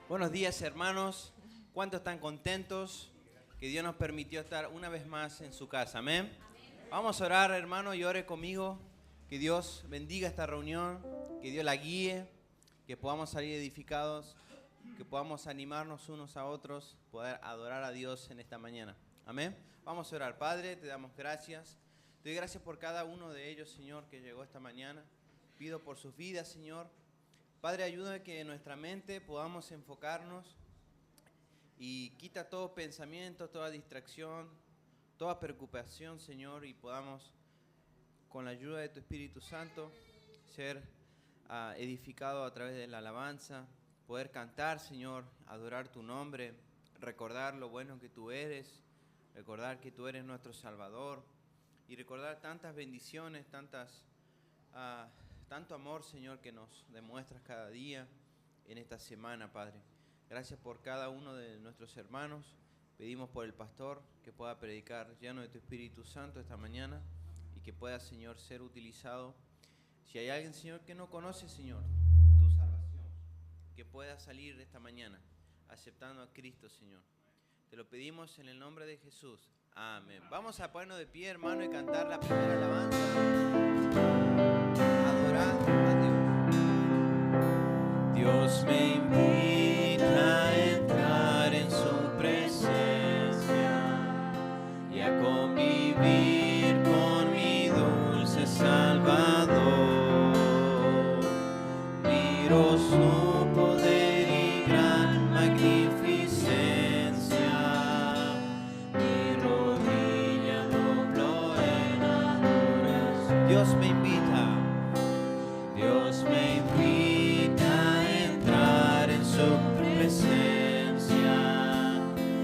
Buenos días, hermanos. ¿Cuántos están contentos que Dios nos permitió estar una vez más en su casa? Amén. Vamos a orar, hermano, y ore conmigo. Que Dios bendiga esta reunión, que Dios la guíe, que podamos salir edificados, que podamos animarnos unos a otros, poder adorar a Dios en esta mañana. Amén. Vamos a orar. Padre, te damos gracias. Te doy gracias por cada uno de ellos, Señor, que llegó esta mañana. Pido por sus vidas, Señor. Padre, ayuda a que en nuestra mente podamos enfocarnos y quita todo pensamiento, toda distracción, toda preocupación, Señor, y podamos, con la ayuda de tu Espíritu Santo, ser edificados a través de la alabanza, poder cantar, Señor, adorar tu nombre, recordar lo bueno que tú eres, recordar que tú eres nuestro Salvador y recordar tantas bendiciones, tanto amor, Señor, que nos demuestras cada día en esta semana, Padre. Gracias por cada uno de nuestros hermanos. Pedimos por el pastor que pueda predicar lleno de tu Espíritu Santo esta mañana y que pueda, Señor, ser utilizado. Si hay alguien, Señor, que no conoce, Señor, tu salvación, que pueda salir esta mañana aceptando a Cristo, Señor. Te lo pedimos en el nombre de Jesús. Amén. Vamos a ponernos de pie, hermano, y cantar la primera alabanza. Adorar a Dios. Dios me invita a entrar en su presencia y a convivir con mi dulce Salvador. Miro su poder y gran magnificencia, mi rodilla doblo en adoración. Dios me invita a entrar en su presencia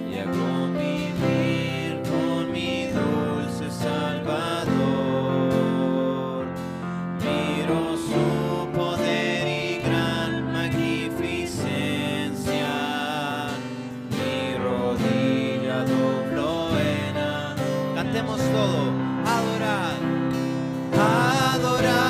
y a convivir con mi dulce Salvador. Miro su poder y gran magnificencia, mi rodilla doblo en adoración. Cantemos todo. Adorar, adorar.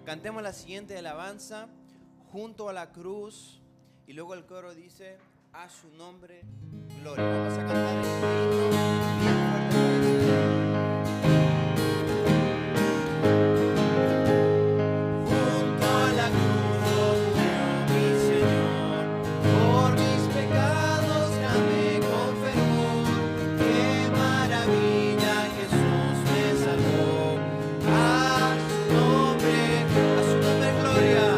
Cantemos la siguiente alabanza, junto a la cruz, y luego el coro dice, a su nombre, gloria. Vamos a cantar el himno bien fuerte. Gloria.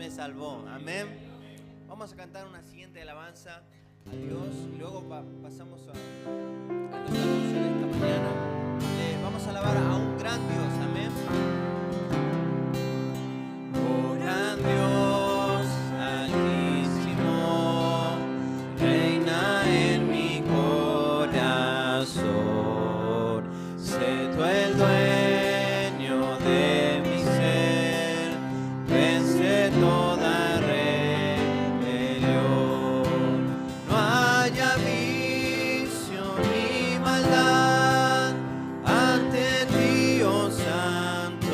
me salvó. Amén. Vamos a cantar una siguiente alabanza a Dios y luego pasamos a los anuncios de esta mañana. Vamos a alabar a un gran Dios. Amén. Oh, gran Dios altísimo, reina en mi corazón. Sé tú el dueño de mi ser, vence toda rebelión. No haya vicio ni maldad ante ti, oh Santo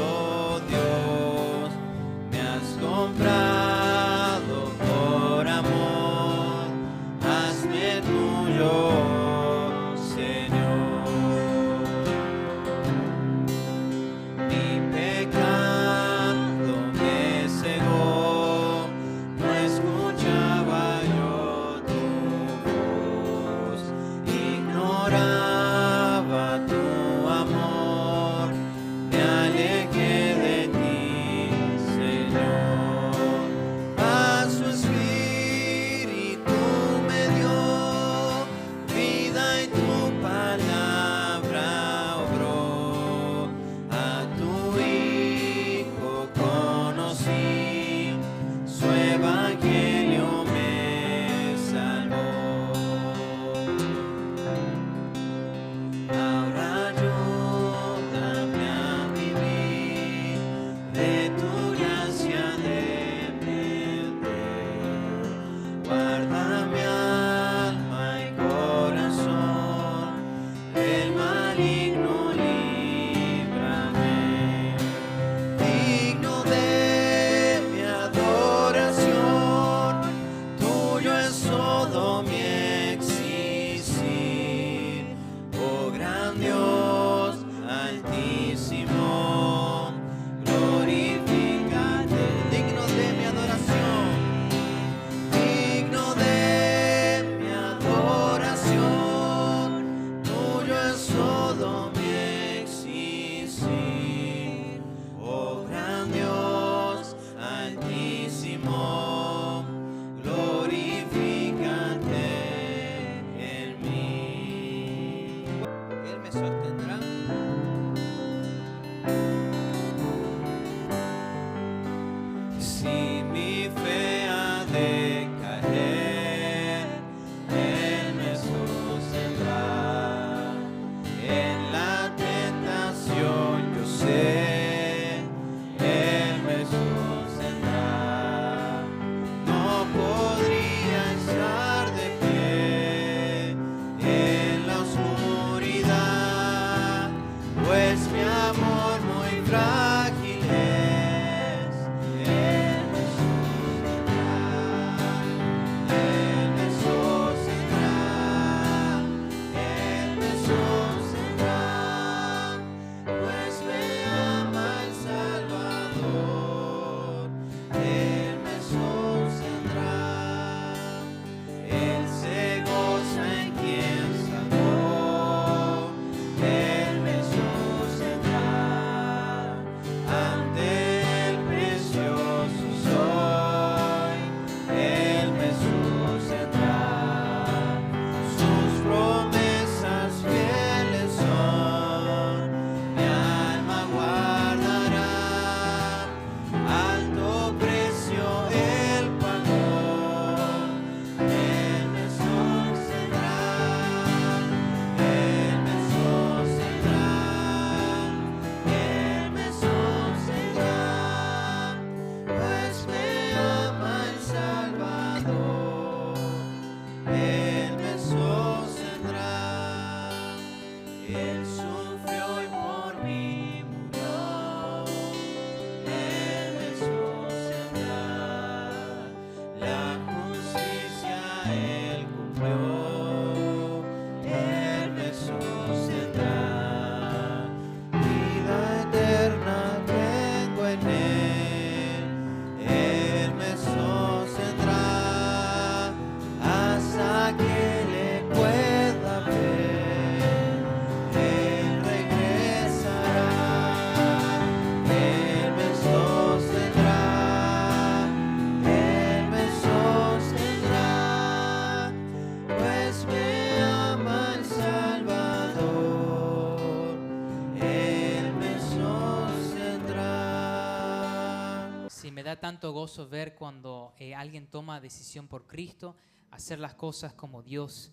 da tanto gozo ver cuando alguien toma decisión por Cristo, hacer las cosas como Dios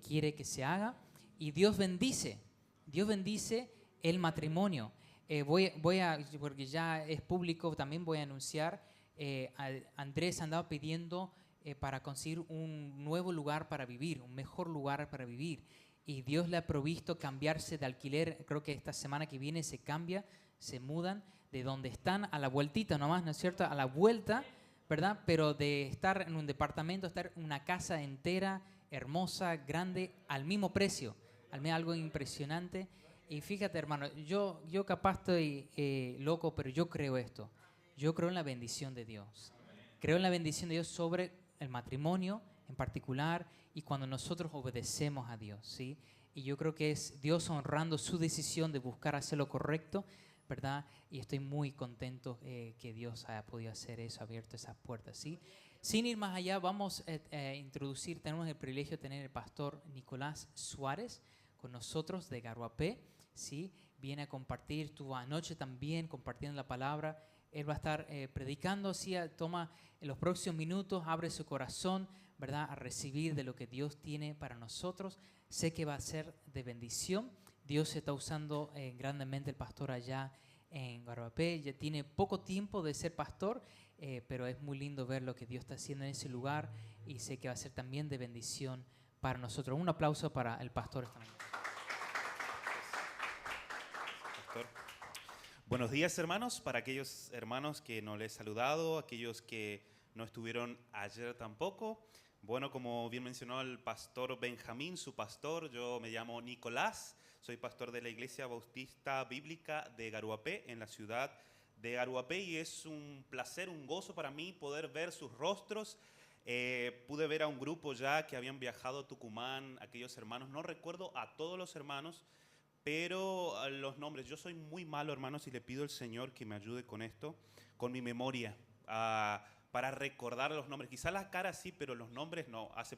quiere que se haga. Y Dios bendice el matrimonio. Porque ya es público, también voy a anunciar, Andrés andaba pidiendo para conseguir un nuevo lugar para vivir, un mejor lugar para vivir. Y Dios le ha provisto cambiarse de alquiler. Creo que esta semana que viene se cambia, se mudan de donde están a la vueltita nomás, ¿no es cierto? A la vuelta, ¿verdad? Pero de estar en un departamento, estar en una casa entera, hermosa, grande, al mismo precio. Algo impresionante. Y fíjate, hermano, yo capaz estoy loco, pero yo creo esto. Yo creo en la bendición de Dios. Creo en la bendición de Dios sobre el matrimonio en particular y cuando nosotros obedecemos a Dios, ¿sí? Y yo creo que es Dios honrando su decisión de buscar hacer lo correcto, ¿verdad? Y estoy muy contento que Dios haya podido hacer eso, abierto esas puertas, ¿sí? Sin ir más allá, vamos a introducir, tenemos el privilegio de tener el pastor Nicolás Suárez con nosotros de Garuapé, ¿sí? Viene a compartir, estuvo anoche también compartiendo la palabra. Él va a estar predicando, ¿sí? Toma en los próximos minutos, abre su corazón, ¿verdad? A recibir de lo que Dios tiene para nosotros. Sé que va a ser de bendición. Dios está usando grandemente el pastor allá en Garuapé. Ya tiene poco tiempo de ser pastor, pero es muy lindo ver lo que Dios está haciendo en ese lugar y sé que va a ser también de bendición para nosotros. Un aplauso para el pastor esta mañana. Buenos días, hermanos. Para aquellos hermanos que no les he saludado, aquellos que no estuvieron ayer tampoco. Bueno, como bien mencionó el pastor Benjamín, su pastor, yo me llamo Nicolás, soy pastor de la Iglesia Bautista Bíblica de Garuapé, en la ciudad de Garuapé, y es un placer, un gozo para mí poder ver sus rostros. Pude ver a un grupo ya que habían viajado a Tucumán, aquellos hermanos, no recuerdo a todos los hermanos, pero los nombres, yo soy muy malo, hermanos, y le pido al Señor que me ayude con esto, con mi memoria, para recordar los nombres. Quizás la cara sí, pero los nombres no. Hace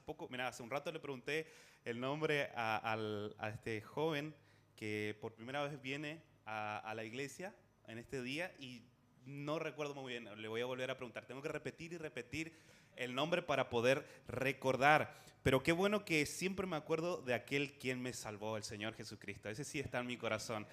un rato le pregunté el nombre a este joven que por primera vez viene a la iglesia en este día y no recuerdo muy bien. Le voy a volver a preguntar. Tengo que repetir y repetir el nombre para poder recordar. Pero qué bueno que siempre me acuerdo de aquel quien me salvó, el Señor Jesucristo. Ese sí está en mi corazón.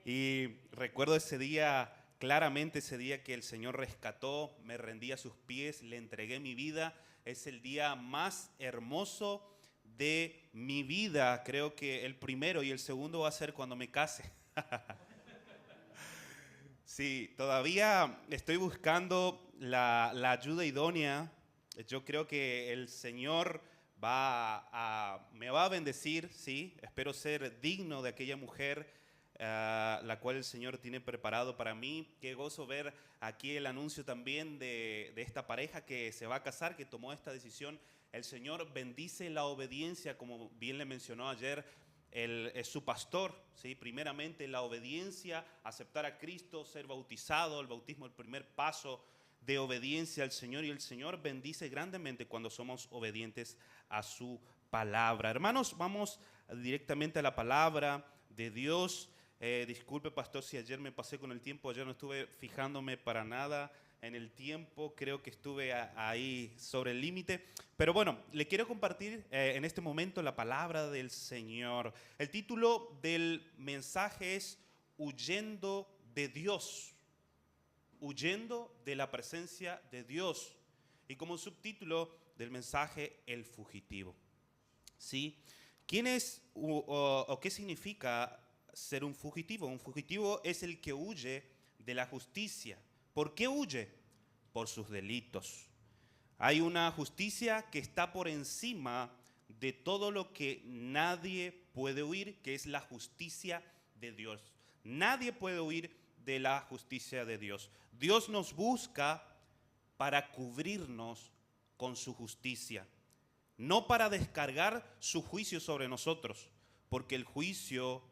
Y recuerdo ese día, claramente ese día que el Señor rescató, me rendí a sus pies, le entregué mi vida. Es el día más hermoso de mi vida. Creo que el primero y el segundo va a ser cuando me case. Sí, todavía estoy buscando la ayuda idónea. Yo creo que el Señor me va a bendecir, ¿sí? Espero ser digno de aquella mujer la cual el Señor tiene preparado para mí. Qué gozo ver aquí el anuncio también de esta pareja que se va a casar, que tomó esta decisión. El Señor bendice la obediencia, como bien le mencionó ayer es su pastor, ¿sí? Primeramente la obediencia, aceptar a Cristo, ser bautizado, el bautismo, el primer paso de obediencia al Señor, y el Señor bendice grandemente cuando somos obedientes a su palabra. Hermanos, vamos directamente a la palabra de Dios. Disculpe, pastor, si ayer me pasé con el tiempo, ayer no estuve fijándome para nada en el tiempo, creo que estuve ahí sobre el límite, pero bueno, le quiero compartir en este momento la palabra del Señor. El título del mensaje es Huyendo de Dios, huyendo de la presencia de Dios, y como subtítulo del mensaje, el fugitivo. ¿Sí? ¿Quién es o qué significa ser un fugitivo? Un fugitivo es el que huye de la justicia. ¿Por qué huye? Por sus delitos. Hay una justicia que está por encima de todo lo que nadie puede huir, que es la justicia de Dios. Nadie puede huir de la justicia de Dios. Dios nos busca para cubrirnos con su justicia, no para descargar su juicio sobre nosotros, porque el juicio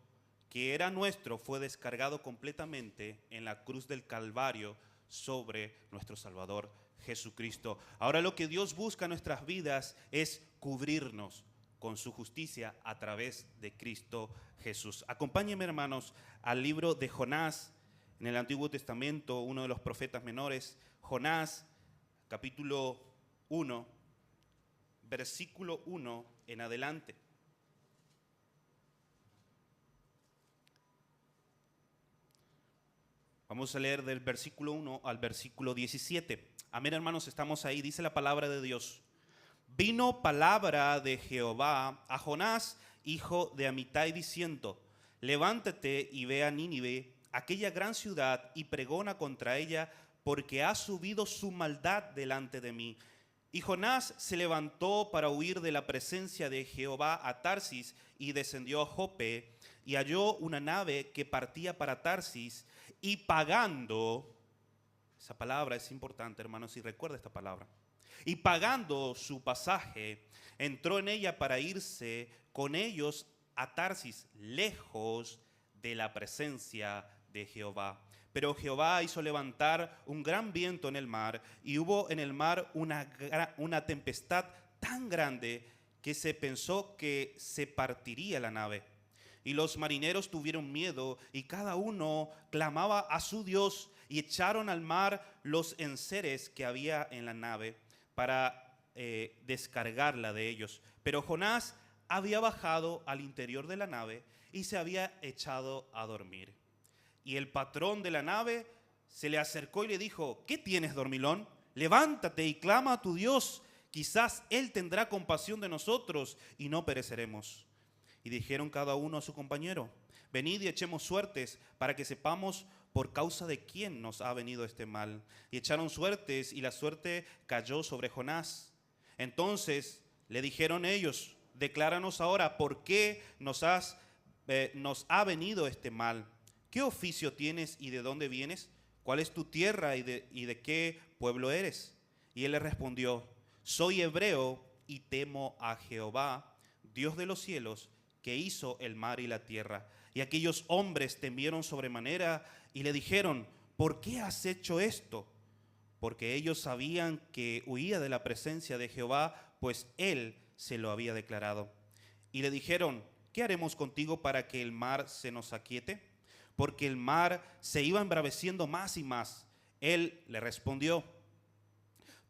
que era nuestro fue descargado completamente en la cruz del Calvario sobre nuestro Salvador Jesucristo. Ahora lo que Dios busca en nuestras vidas es cubrirnos con su justicia a través de Cristo Jesús. Acompáñenme, hermanos, al libro de Jonás en el Antiguo Testamento, uno de los profetas menores, Jonás, capítulo 1, versículo 1 en adelante. Vamos a leer del versículo 1 al versículo 17. Amén, hermanos, estamos ahí. Dice la palabra de Dios. Vino palabra de Jehová a Jonás, hijo de Amitai, diciendo: levántate y ve a Nínive, aquella gran ciudad, y pregona contra ella, porque ha subido su maldad delante de mí. Y Jonás se levantó para huir de la presencia de Jehová a Tarsis, y descendió a Jope, y halló una nave que partía para Tarsis, y pagando, esa palabra es importante, hermanos, y recuerda esta palabra, y pagando su pasaje, entró en ella para irse con ellos a Tarsis, lejos de la presencia de Jehová. Pero Jehová hizo levantar un gran viento en el mar, y hubo en el mar una tempestad tan grande que se pensó que se partiría la nave. Y los marineros tuvieron miedo, y cada uno clamaba a su Dios, y echaron al mar los enseres que había en la nave para descargarla de ellos. Pero Jonás había bajado al interior de la nave y se había echado a dormir. Y el patrón de la nave se le acercó y le dijo: ¿qué tienes, dormilón? Levántate y clama a tu Dios, quizás Él tendrá compasión de nosotros y no pereceremos. Y dijeron cada uno a su compañero: venid y echemos suertes para que sepamos por causa de quién nos ha venido este mal. Y echaron suertes, y la suerte cayó sobre Jonás. Entonces le dijeron ellos: decláranos ahora por qué nos ha venido este mal. ¿Qué oficio tienes y de dónde vienes? ¿Cuál es tu tierra y de qué pueblo eres? Y él le respondió: soy hebreo y temo a Jehová, Dios de los cielos, que hizo el mar y la tierra. Y aquellos hombres temieron sobremanera y le dijeron: ¿por qué has hecho esto? Porque ellos sabían que huía de la presencia de Jehová, pues él se lo había declarado. Y le dijeron: ¿qué haremos contigo para que el mar se nos aquiete? Porque el mar se iba embraveciendo más y más. Él le respondió: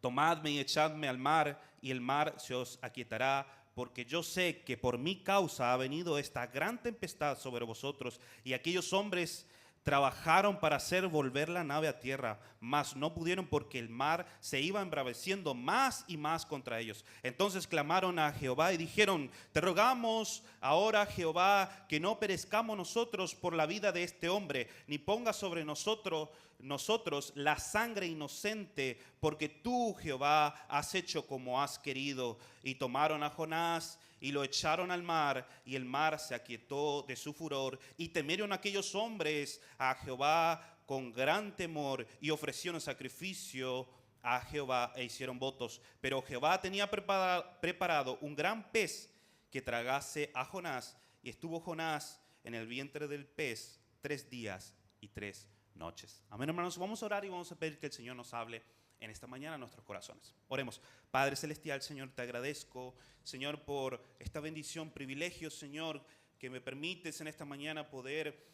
tomadme y echadme al mar, y el mar se os aquietará, porque yo sé que por mi causa ha venido esta gran tempestad sobre vosotros. Y aquellos hombres trabajaron para hacer volver la nave a tierra, mas no pudieron, porque el mar se iba embraveciendo más y más contra ellos. Entonces clamaron a Jehová y dijeron: te rogamos ahora, Jehová, que no perezcamos nosotros por la vida de este hombre, ni ponga sobre nosotros la sangre inocente, porque tú, Jehová, has hecho como has querido. Y tomaron a Jonás y lo echaron al mar, y el mar se aquietó de su furor. Y temieron aquellos hombres a Jehová con gran temor, y ofrecieron sacrificio a Jehová e hicieron votos. Pero Jehová tenía preparado un gran pez que tragase a Jonás, y estuvo Jonás en el vientre del pez 3 días y 3 noches. Amén, hermanos. Vamos a orar y vamos a pedir que el Señor nos hable en esta mañana a nuestros corazones. Oremos. Padre celestial, Señor, te agradezco, Señor, por esta bendición, privilegio, Señor, que me permites en esta mañana poder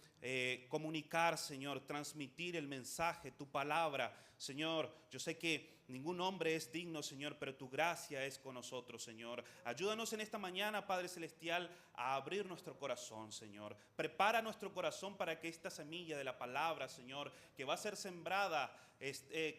comunicar, Señor, transmitir el mensaje, tu palabra. Señor, yo sé que ningún hombre es digno, Señor, pero tu gracia es con nosotros, Señor. Ayúdanos en esta mañana, Padre celestial, a abrir nuestro corazón, Señor. Prepara nuestro corazón para que esta semilla de la palabra, Señor, que va a ser sembrada,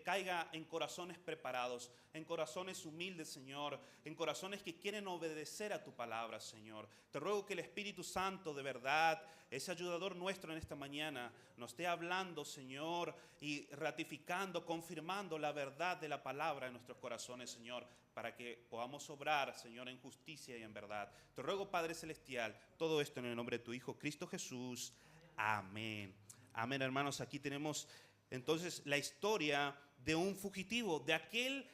caiga en corazones preparados, en corazones humildes, Señor, en corazones que quieren obedecer a tu palabra, Señor. Te ruego que el Espíritu Santo de verdad, ese ayudador nuestro en esta mañana, nos esté hablando, Señor, y ratificando, confirmando la verdad de la palabra en nuestros corazones, Señor, para que podamos obrar, Señor, en justicia y en verdad. Te ruego, Padre celestial, todo esto en el nombre de tu Hijo, Cristo Jesús. Amén. Amén, hermanos. Aquí tenemos entonces la historia de un fugitivo, de aquel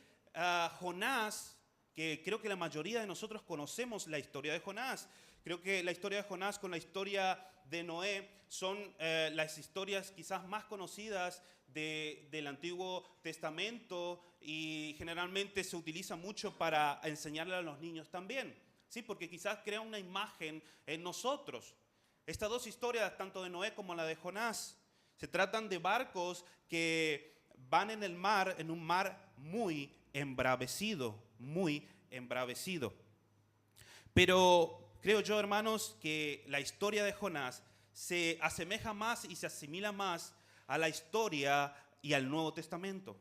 Jonás, que creo que la mayoría de nosotros conocemos la historia de Jonás. Creo que la historia de Jonás con la historia de Noé son las historias quizás más conocidas del Antiguo Testamento, y generalmente se utiliza mucho para enseñarle a los niños también, ¿sí? Porque quizás crea una imagen en nosotros. Estas dos historias, tanto de Noé como la de Jonás, se tratan de barcos que van en el mar, en un mar muy embravecido, muy embravecido. Pero creo yo, hermanos, que la historia de Jonás se asemeja más y se asimila más a la historia y al Nuevo Testamento.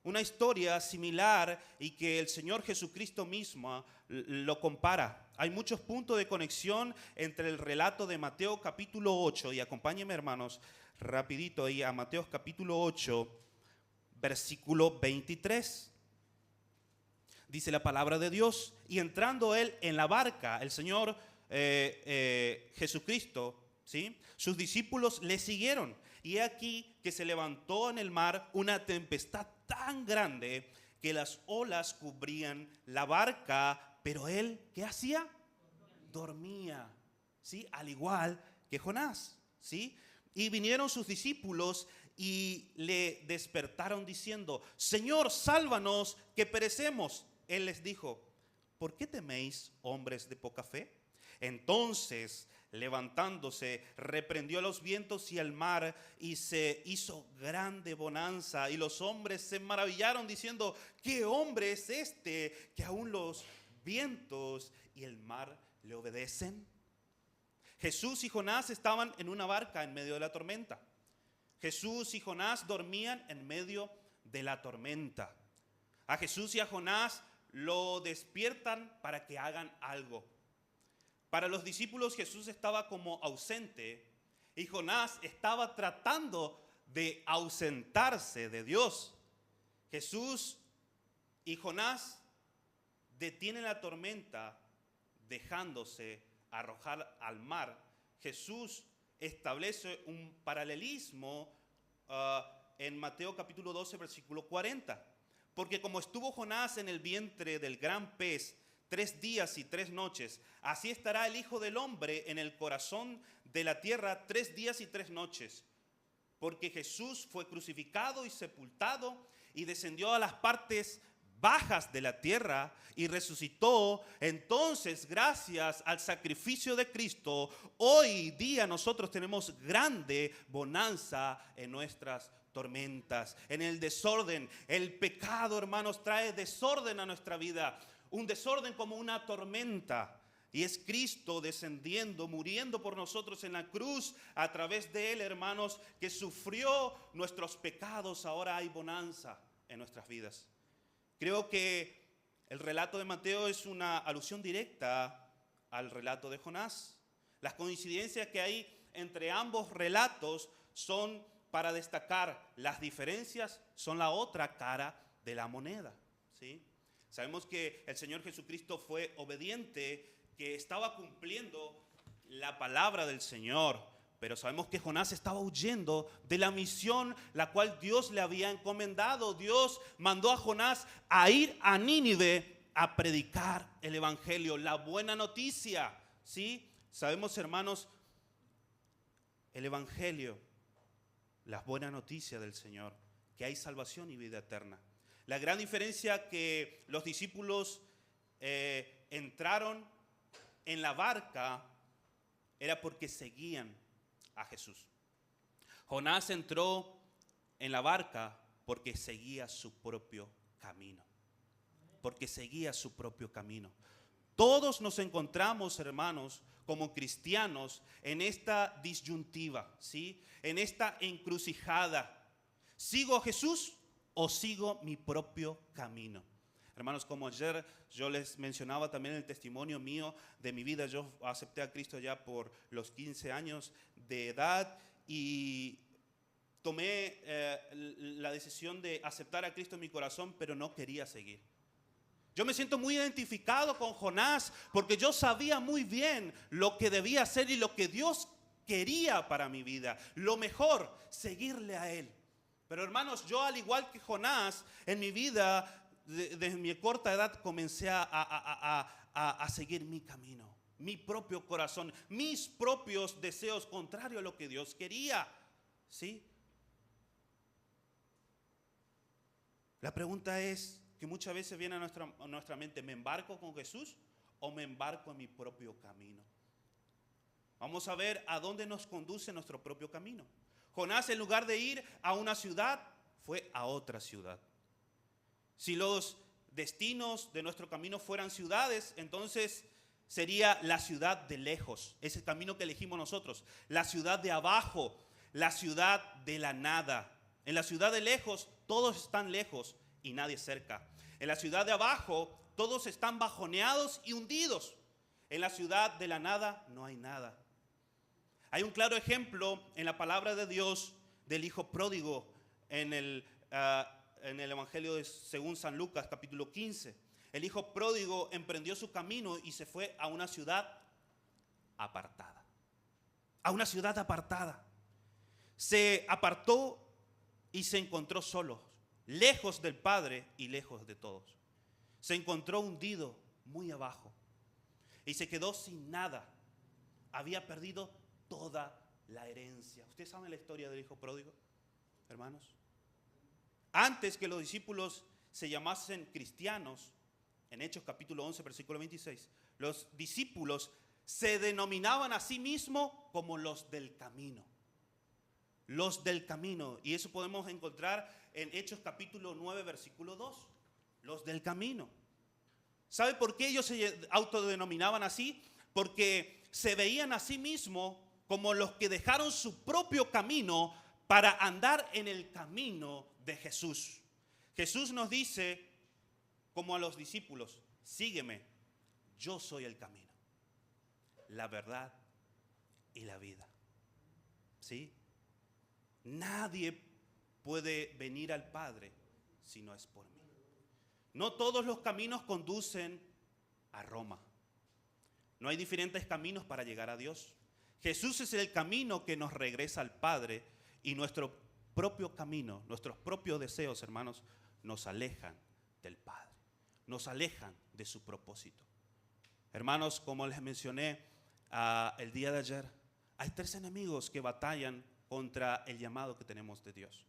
Una historia similar y que el Señor Jesucristo mismo lo compara. Hay muchos puntos de conexión entre el relato de Mateo capítulo 8, y acompáñenme, hermanos, rapidito ahí a Mateo capítulo 8, versículo 23. Dice la palabra de Dios: y entrando él en la barca, el Señor Jesucristo, ¿sí?, sus discípulos le siguieron. Y he aquí que se levantó en el mar una tempestad tan grande que las olas cubrían la barca, pero él, ¿qué hacía? Dormía, ¿sí?, al igual que Jonás, ¿sí? Y vinieron sus discípulos y le despertaron diciendo: Señor, sálvanos, que perecemos. Él les dijo: ¿por qué teméis, hombres de poca fe? Entonces, levantándose, reprendió a los vientos y al mar, y se hizo grande bonanza. Y los hombres se maravillaron diciendo: ¿qué hombre es este que aún los vientos y el mar le obedecen? Jesús y Jonás estaban en una barca en medio de la tormenta. Jesús y Jonás dormían en medio de la tormenta. A Jesús y a Jonás lo despiertan para que hagan algo. Para los discípulos Jesús estaba como ausente y Jonás estaba tratando de ausentarse de Dios. Jesús y Jonás detienen la tormenta dejándose arrojar al mar. Jesús establece un paralelismo en Mateo capítulo 12, versículo 40. Porque como estuvo Jonás en el vientre del gran pez 3 días y 3 noches, así estará el Hijo del Hombre en el corazón de la tierra 3 días y 3 noches. Porque Jesús fue crucificado y sepultado y descendió a las partes bajas de la tierra y resucitó. Entonces, gracias al sacrificio de Cristo, hoy día nosotros tenemos grande bonanza en nuestras tormentas, en el desorden. El pecado, hermanos, trae desorden a nuestra vida. Un desorden como una tormenta. Y es Cristo descendiendo, muriendo por nosotros en la cruz. A través de Él, hermanos, que sufrió nuestros pecados, ahora hay bonanza en nuestras vidas. Creo que el relato de Mateo es una alusión directa al relato de Jonás. Las coincidencias que hay entre ambos relatos son para destacar. Las diferencias son la otra cara de la moneda, ¿sí? Sabemos que el Señor Jesucristo fue obediente, que estaba cumpliendo la palabra del Señor, pero sabemos que Jonás estaba huyendo de la misión la cual Dios le había encomendado. Dios mandó a Jonás a ir a Nínive a predicar el evangelio, la buena noticia, ¿sí? Sabemos, hermanos, el evangelio, la buena noticia del Señor, que hay salvación y vida eterna. La gran diferencia que los discípulos entraron en la barca era porque seguían a Jesús. Jonás entró en la barca porque seguía su propio camino. Porque seguía su propio camino. Todos nos encontramos, hermanos, como cristianos en esta disyuntiva, ¿sí? En esta encrucijada. ¿Sigo a Jesús o sigo mi propio camino? Hermanos, como ayer yo les mencionaba también el testimonio mío de mi vida, yo acepté a Cristo ya por los 15 años de edad y tomé la decisión de aceptar a Cristo en mi corazón, pero no quería seguir. Yo me siento muy identificado con Jonás porque yo sabía muy bien lo que debía hacer y lo que Dios quería para mi vida. Lo mejor, seguirle a Él. Pero hermanos, yo al igual que Jonás, en mi vida, desde mi corta edad, comencé a seguir mi camino, mi propio corazón, mis propios deseos, contrario a lo que Dios quería, ¿sí? La pregunta es que muchas veces viene a nuestra mente: ¿me embarco con Jesús o me embarco en mi propio camino? Vamos a ver a dónde nos conduce nuestro propio camino. Jonás, en lugar de ir a una ciudad, fue a otra ciudad. Si los destinos de nuestro camino fueran ciudades, entonces sería la ciudad de lejos, ese camino que elegimos nosotros, la ciudad de abajo, la ciudad de la nada. En la ciudad de lejos, todos están lejos y nadie cerca. En la ciudad de abajo, todos están bajoneados y hundidos. En la ciudad de la nada, no hay nada. Hay un claro ejemplo en la palabra de Dios del hijo pródigo en el Evangelio según San Lucas, capítulo 15. El hijo pródigo emprendió su camino y se fue a una ciudad apartada. A una ciudad apartada. Se apartó y se encontró solo, lejos del Padre y lejos de todos. Se encontró hundido muy abajo y se quedó sin nada. Había perdido toda la herencia. ¿Ustedes saben la historia del hijo pródigo, hermanos? Antes que los discípulos se llamasen cristianos, en Hechos capítulo 11, versículo 26, los discípulos se denominaban a sí mismos como los del camino. Los del camino. Y eso podemos encontrar en Hechos capítulo 9, versículo 2. Los del camino. ¿Sabe por qué ellos se autodenominaban así? Porque se veían a sí mismos como los que dejaron su propio camino para andar en el camino de Jesús. Jesús nos dice, como a los discípulos, sígueme, yo soy el camino, la verdad y la vida. ¿Sí? Nadie puede venir al Padre si no es por mí. No todos los caminos conducen a Roma. No hay diferentes caminos para llegar a Dios. Jesús es el camino que nos regresa al Padre y nuestro propio camino, nuestros propios deseos, hermanos, nos alejan del Padre, nos alejan de su propósito. Hermanos, como les mencioné el día de ayer, hay 3 enemigos que batallan contra el llamado que tenemos de Dios.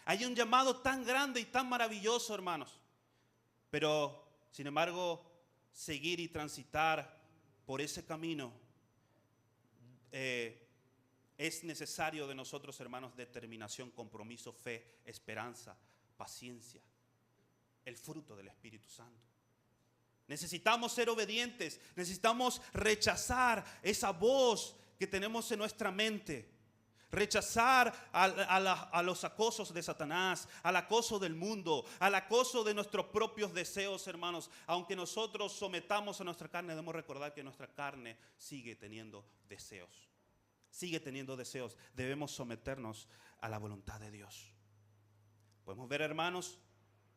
Hay un llamado tan grande y tan maravilloso, hermanos, pero sin embargo, seguir y transitar por ese camino es necesario de nosotros, hermanos, determinación, compromiso, fe, esperanza, paciencia, el fruto del Espíritu Santo. Necesitamos ser obedientes, necesitamos rechazar esa voz que tenemos en nuestra mente, rechazar a los acosos de Satanás, al acoso del mundo, al acoso de nuestros propios deseos, hermanos. Aunque nosotros sometamos a nuestra carne, debemos recordar que nuestra carne sigue teniendo deseos. Sigue teniendo deseos. Debemos someternos a la voluntad de Dios. Podemos ver, hermanos,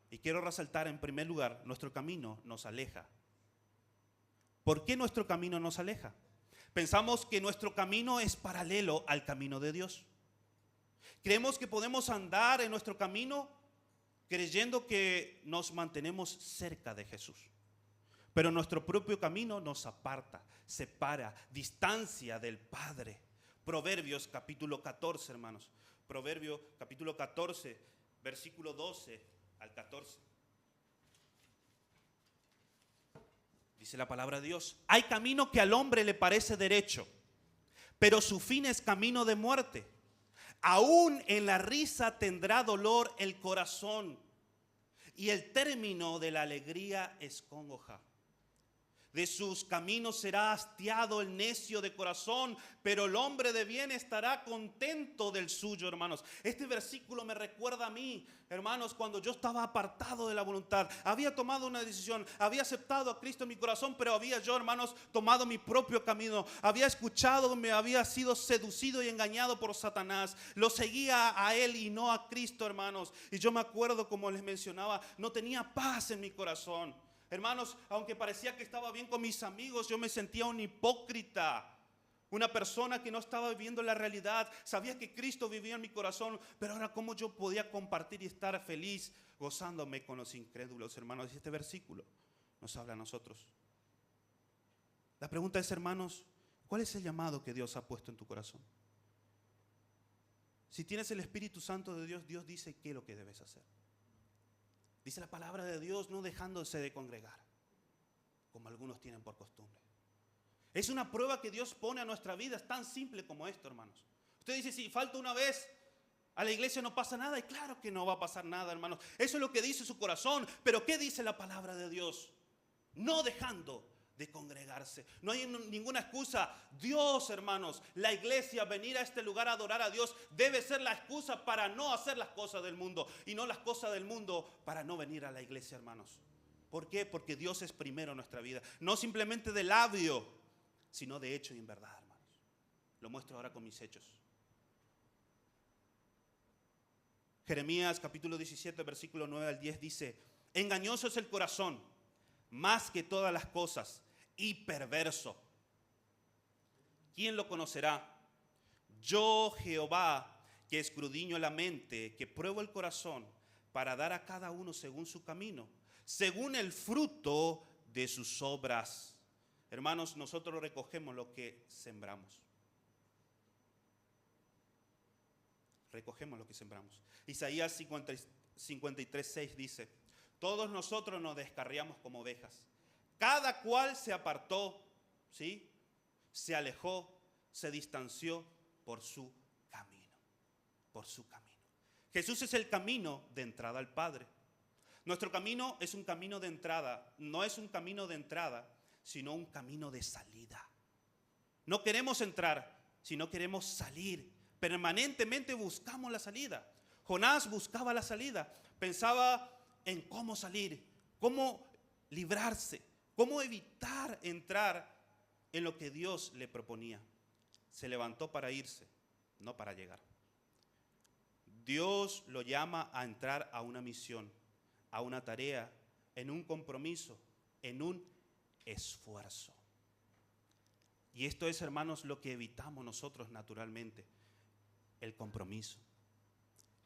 y quiero resaltar en primer lugar, nuestro camino nos aleja. ¿Por qué nuestro camino nos aleja? Pensamos que nuestro camino es paralelo al camino de Dios. Creemos que podemos andar en nuestro camino creyendo que nos mantenemos cerca de Jesús. Pero nuestro propio camino nos aparta, separa, distancia del Padre. Proverbios capítulo 14, hermanos. Proverbios capítulo 14, versículo 12 al 14. Dice la palabra de Dios: hay camino que al hombre le parece derecho, pero su fin es camino de muerte. Aún en la risa tendrá dolor el corazón, y el término de la alegría es congoja. De sus caminos será hastiado el necio de corazón, pero el hombre de bien estará contento del suyo, hermanos. Este versículo me recuerda a mí, hermanos, cuando yo estaba apartado de la voluntad. Había tomado una decisión, había aceptado a Cristo en mi corazón, pero había yo, hermanos, tomado mi propio camino. Había escuchado, me había sido seducido y engañado por Satanás. Lo seguía a él y no a Cristo, hermanos. Y yo me acuerdo, como les mencionaba, no tenía paz en mi corazón. Hermanos, aunque parecía que estaba bien con mis amigos, yo me sentía un hipócrita. Una persona que no estaba viviendo la realidad. Sabía que Cristo vivía en mi corazón, pero ahora cómo yo podía compartir y estar feliz gozándome con los incrédulos, hermanos. Y este versículo nos habla a nosotros. La pregunta es, hermanos, ¿cuál es el llamado que Dios ha puesto en tu corazón? Si tienes el Espíritu Santo de Dios, Dios dice qué es lo que debes hacer. Dice la palabra de Dios, no dejándose de congregar, como algunos tienen por costumbre. Es una prueba que Dios pone a nuestra vida, es tan simple como esto, hermanos. Usted dice, si falta una vez A la iglesia no pasa nada, y claro que no va a pasar nada, hermanos. Eso es lo que dice su corazón. Pero ¿qué dice la palabra de Dios? No dejando de congregarse. No hay ninguna excusa. Dios, hermanos, la iglesia, venir a este lugar a adorar a Dios debe ser la excusa para no hacer las cosas del mundo, y no las cosas del mundo para no venir a la iglesia, hermanos. ¿Por qué? Porque Dios es primero en nuestra vida. No simplemente de labio, sino de hecho y en verdad, hermanos. Lo muestro ahora con mis hechos. Jeremías capítulo 17, versículo 9 al 10 dice: engañoso es el corazón, más que todas las cosas, y perverso. ¿Quién lo conocerá? Yo, Jehová, que escudriño la mente, que pruebo el corazón, para dar a cada uno según su camino, según el fruto de sus obras. Hermanos, nosotros recogemos lo que sembramos. Recogemos lo que sembramos. Isaías 53:6 dice: todos nosotros nos descarriamos como ovejas. Cada cual se apartó, ¿sí? Se alejó, se distanció por su camino. Por su camino. Jesús es el camino de entrada al Padre. Nuestro camino es un camino de entrada. No es un camino de entrada, sino un camino de salida. No queremos entrar, sino queremos salir. Permanentemente buscamos la salida. Jonás buscaba la salida. Pensaba en cómo salir, cómo librarse, cómo evitar entrar en lo que Dios le proponía. Se levantó para irse, no para llegar. Dios lo llama a entrar a una misión, a una tarea, en un compromiso, en un esfuerzo. Y esto es, hermanos, lo que evitamos nosotros naturalmente: el compromiso,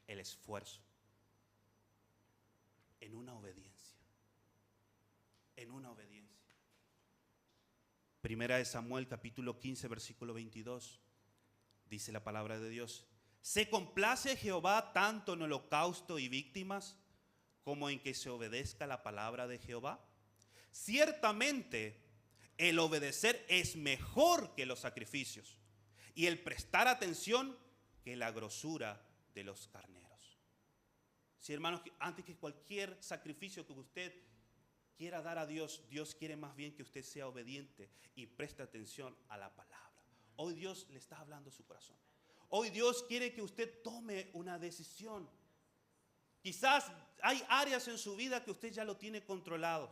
el esfuerzo, en una obediencia. En una obediencia. Primera de Samuel capítulo 15 versículo 22. Dice la palabra de Dios: ¿se complace Jehová tanto en holocausto y víctimas como en que se obedezca la palabra de Jehová? Ciertamente el obedecer es mejor que los sacrificios, y el prestar atención que la grosura de los carneros. Sí, hermanos, antes que cualquier sacrificio que usted quiera dar a Dios, Dios quiere más bien que usted sea obediente y preste atención a la palabra. Hoy Dios le está hablando a su corazón. Hoy Dios quiere que usted tome una decisión. Quizás hay áreas en su vida que usted ya lo tiene controlado.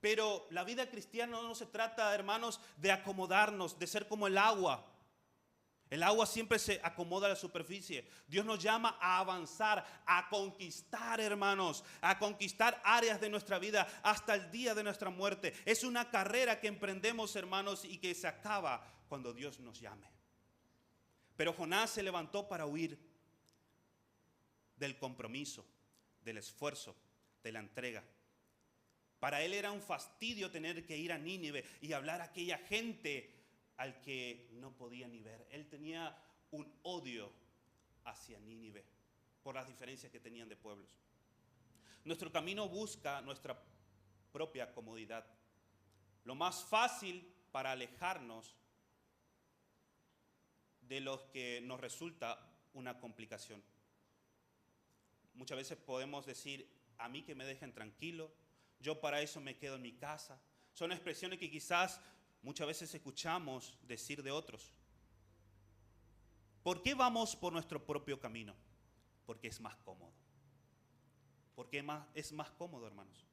Pero la vida cristiana no se trata, hermanos, de acomodarnos, de ser como el agua. El agua siempre se acomoda a la superficie. Dios nos llama a avanzar, a conquistar, hermanos, a conquistar áreas de nuestra vida hasta el día de nuestra muerte. Es una carrera que emprendemos, hermanos, y que se acaba cuando Dios nos llame. Pero Jonás se levantó para huir del compromiso, del esfuerzo, de la entrega. Para él era un fastidio tener que ir a Nínive y hablar a aquella gente al que no podía ni ver. Él tenía un odio hacia Nínive por las diferencias que tenían de pueblos. Nuestro camino busca nuestra propia comodidad. Lo más fácil para alejarnos de lo que nos resulta una complicación. Muchas veces podemos decir: a mí que me dejen tranquilo, yo para eso me quedo en mi casa. Son expresiones que quizás muchas veces escuchamos decir de otros. ¿Por qué vamos por nuestro propio camino? Porque es más cómodo. Porque es más cómodo, hermanos.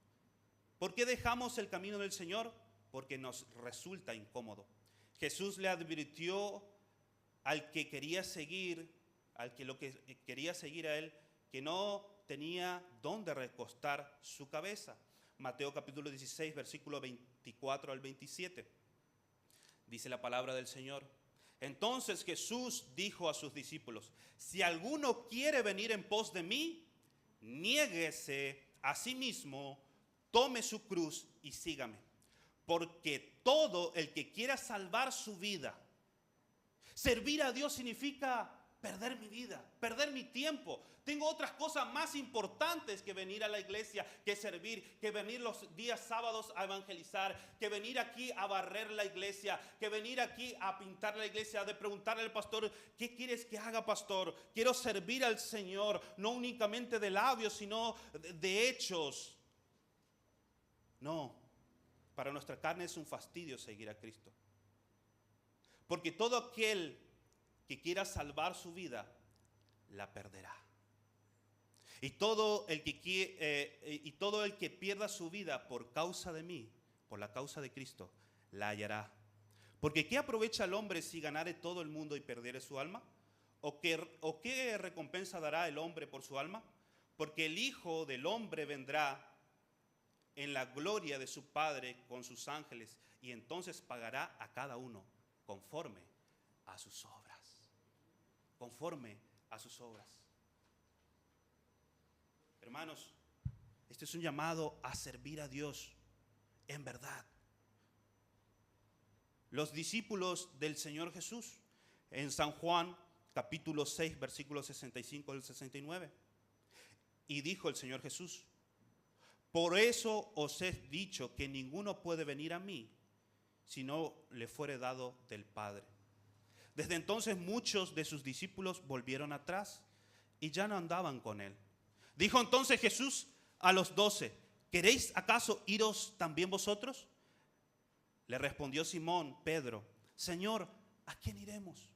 ¿Por qué dejamos el camino del Señor? Porque nos resulta incómodo. Jesús le advirtió al que quería seguir, quería seguir a él, que no tenía dónde recostar su cabeza. Mateo capítulo 16, versículo 24 al 27. Dice la palabra del Señor: entonces Jesús dijo a sus discípulos: si alguno quiere venir en pos de mí, niéguese a sí mismo, tome su cruz y sígame. Porque todo el que quiera salvar su vida, servir a Dios significa perder mi vida, perder mi tiempo. Tengo otras cosas más importantes que venir a la iglesia, que servir, que venir los días sábados a evangelizar, que venir aquí a barrer la iglesia, que venir aquí a pintar la iglesia, de preguntarle al pastor, ¿qué quieres que haga, pastor? Quiero servir al Señor, no únicamente de labios, sino de hechos. No, para nuestra carne es un fastidio seguir a Cristo. Porque todo aquel que quiera salvar su vida, la perderá. Y todo el que pierda su vida por causa de mí, por la causa de Cristo, la hallará. Porque ¿qué aprovecha el hombre si ganare todo el mundo y perdiere su alma? ¿O qué recompensa dará el hombre por su alma? Porque el Hijo del Hombre vendrá en la gloria de su Padre con sus ángeles, y entonces pagará a cada uno conforme a sus obras. Conforme a sus obras. Hermanos, este es un llamado a servir a Dios en verdad. Los discípulos del Señor Jesús, en San Juan capítulo 6, versículos 65 al 69. Y dijo el Señor Jesús: por eso os he dicho que ninguno puede venir a mí si no le fuere dado del Padre. Desde entonces muchos de sus discípulos volvieron atrás y ya no andaban con él. Dijo entonces Jesús a los 12: ¿queréis acaso iros también vosotros? Le respondió Simón Pedro: Señor, ¿a quién iremos?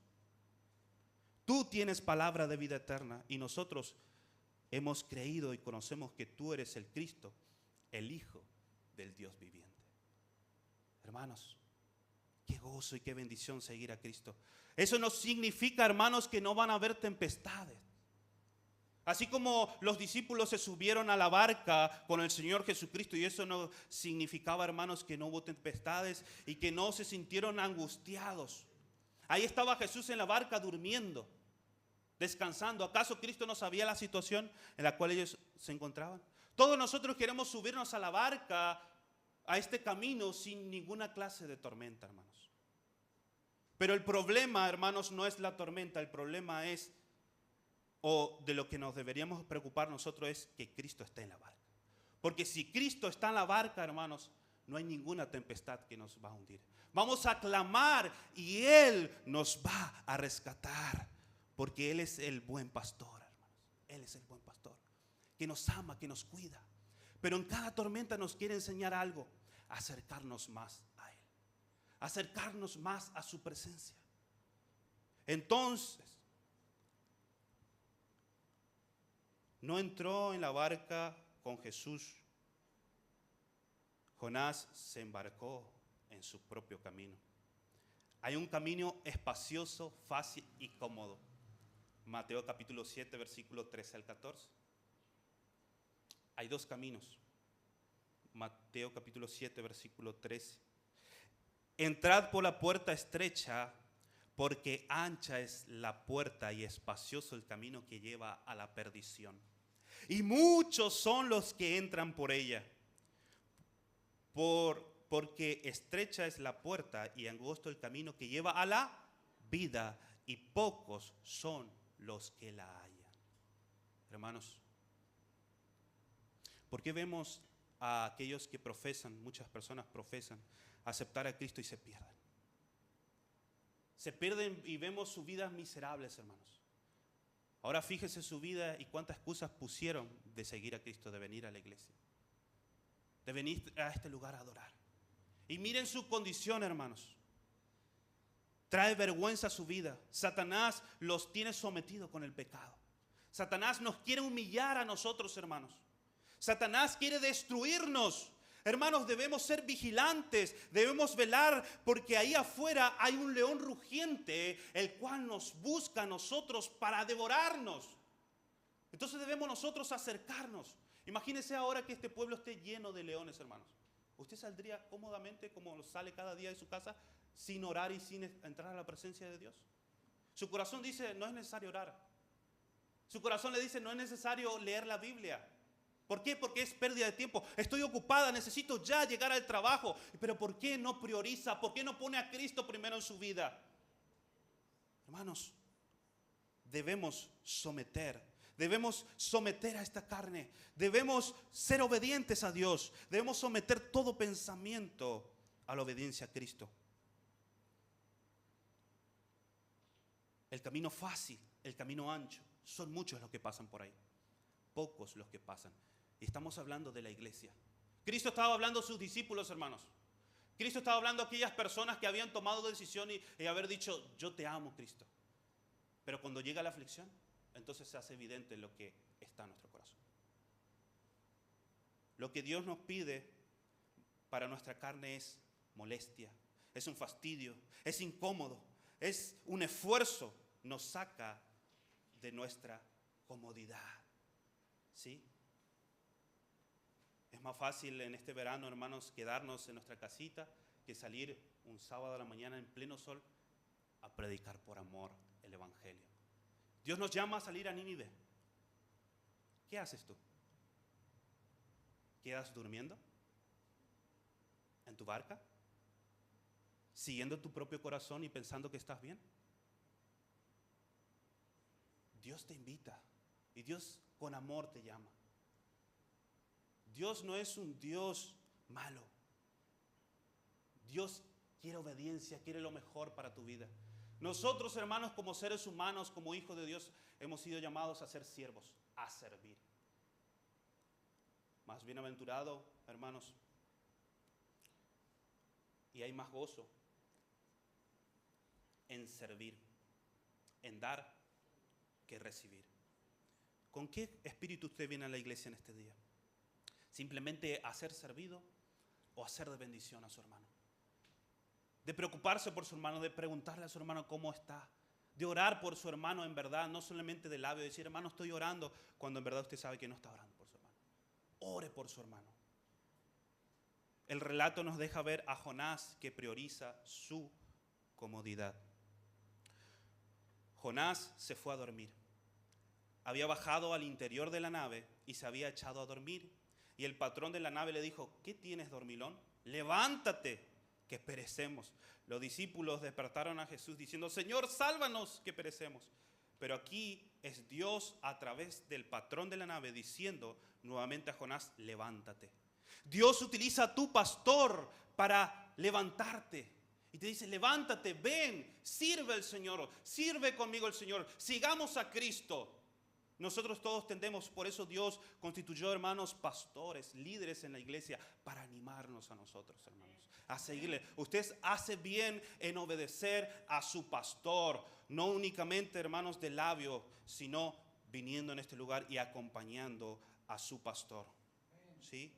Tú tienes palabra de vida eterna, y nosotros hemos creído y conocemos que tú eres el Cristo, el Hijo del Dios viviente. Hermanos, qué gozo y qué bendición seguir a Cristo. Eso no significa, hermanos, que no van a haber tempestades. Así como los discípulos se subieron a la barca con el Señor Jesucristo, y eso no significaba, hermanos, que no hubo tempestades y que no se sintieron angustiados. Ahí estaba Jesús en la barca durmiendo, descansando. ¿Acaso Cristo no sabía la situación en la cual ellos se encontraban? Todos nosotros queremos subirnos a la barca, a este camino, sin ninguna clase de tormenta, hermanos. Pero el problema, hermanos, no es la tormenta. El problema es, o de lo que nos deberíamos preocupar nosotros, es que Cristo esté en la barca. Porque si Cristo está en la barca, hermanos, no hay ninguna tempestad que nos va a hundir. Vamos a clamar y Él nos va a rescatar. Porque Él es el buen pastor, hermanos. Él es el buen pastor, que nos ama, que nos cuida. Pero en cada tormenta nos quiere enseñar algo: acercarnos más a Él, acercarnos más a su presencia. Entonces, no entró en la barca con Jesús. Jonás se embarcó en su propio camino. Hay un camino espacioso, fácil y cómodo. Mateo capítulo 7, versículo 13 al 14. Hay dos caminos. Mateo capítulo 7, versículo 13. Entrad por la puerta estrecha, porque ancha es la puerta y espacioso el camino que lleva a la perdición. Y muchos son los que entran por ella. Porque estrecha es la puerta y angosto el camino que lleva a la vida, y pocos son los que la hallan. Hermanos, ¿por qué vemos a aquellos que profesan, muchas personas profesan aceptar a Cristo y se pierden? Se pierden y vemos sus vidas miserables, hermanos. Ahora fíjese su vida y cuántas excusas pusieron de seguir a Cristo, de venir a la iglesia, de venir a este lugar a adorar. Y miren su condición, hermanos. Trae vergüenza a su vida. Satanás los tiene sometidos con el pecado. Satanás nos quiere humillar a nosotros, hermanos. Satanás quiere destruirnos. Hermanos, debemos ser vigilantes, debemos velar, porque ahí afuera hay un león rugiente, el cual nos busca a nosotros para devorarnos. Entonces debemos nosotros acercarnos. Imagínense ahora que este pueblo esté lleno de leones, hermanos. ¿Usted saldría cómodamente como sale cada día de su casa, sin orar y sin entrar a la presencia de Dios? Su corazón dice: no es necesario orar. Su corazón le dice: no es necesario leer la Biblia. ¿Por qué? Porque es pérdida de tiempo. Estoy ocupada, necesito ya llegar al trabajo. Pero ¿por qué no prioriza? ¿Por qué no pone a Cristo primero en su vida? Hermanos, debemos someter. Debemos someter a esta carne. Debemos ser obedientes a Dios. Debemos someter todo pensamiento a la obediencia a Cristo. El camino fácil, el camino ancho, son muchos los que pasan por ahí. Pocos los que pasan. Y estamos hablando de la iglesia. Cristo estaba hablando a sus discípulos, hermanos. Cristo estaba hablando a aquellas personas que habían tomado decisión y haber dicho, yo te amo, Cristo. Pero cuando llega la aflicción, entonces se hace evidente lo que está en nuestro corazón. Lo que Dios nos pide para nuestra carne es molestia, es un fastidio, es incómodo, es un esfuerzo, nos saca de nuestra comodidad. ¿Sí? Es más fácil en este verano, hermanos, quedarnos en nuestra casita que salir un sábado a la mañana en pleno sol a predicar por amor el evangelio. Dios nos llama a salir a Nínive. ¿Qué haces tú? ¿Quedas durmiendo en tu barca? ¿Siguiendo tu propio corazón y pensando que estás bien? Dios te invita y Dios con amor te llama. Dios no es un Dios malo. Dios quiere obediencia, quiere lo mejor para tu vida. Nosotros, hermanos, como seres humanos, como hijos de Dios, hemos sido llamados a ser siervos, a servir. Más bienaventurado, hermanos, y hay más gozo en servir, en dar que recibir. ¿Con qué espíritu usted viene a la iglesia en este día? ¿Simplemente a ser servido o a ser de bendición a su hermano? De preocuparse por su hermano, de preguntarle a su hermano cómo está, de orar por su hermano en verdad, no solamente de labio, decir hermano estoy orando, cuando en verdad usted sabe que no está orando por su hermano. Ore por su hermano. El relato nos deja ver a Jonás que prioriza su comodidad. Jonás se fue a dormir. Había bajado al interior de la nave y se había echado a dormir. Y el patrón de la nave le dijo, ¿qué tienes, dormilón? Levántate, que perecemos. Los discípulos despertaron a Jesús diciendo, Señor, sálvanos, que perecemos. Pero aquí es Dios a través del patrón de la nave diciendo nuevamente a Jonás, levántate. Dios utiliza a tu pastor para levantarte. Y te dice, levántate, ven, sirve al Señor, sirve conmigo el Señor, sigamos a Cristo. Nosotros todos tendemos, por eso Dios constituyó, hermanos, pastores, líderes en la iglesia, para animarnos a nosotros, hermanos, a seguirle. Usted hace bien en obedecer a su pastor, no únicamente, hermanos, de labio, sino viniendo en este lugar y acompañando a su pastor. ¿Sí?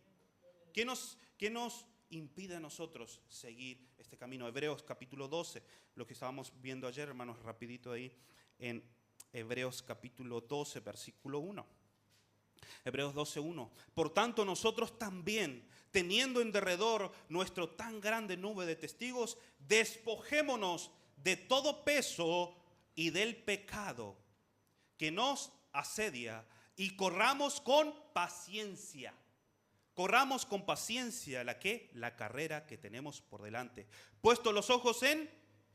¿Qué nos impide a nosotros seguir este camino? Hebreos capítulo 12, lo que estábamos viendo ayer, hermanos, rapidito ahí en Hebreos capítulo 12, versículo 1. Hebreos 12, 1. Por tanto, nosotros también, teniendo en derredor nuestro tan grande nube de testigos, despojémonos de todo peso y del pecado que nos asedia y corramos con paciencia. Corramos con paciencia la carrera que tenemos por delante. Puesto los ojos en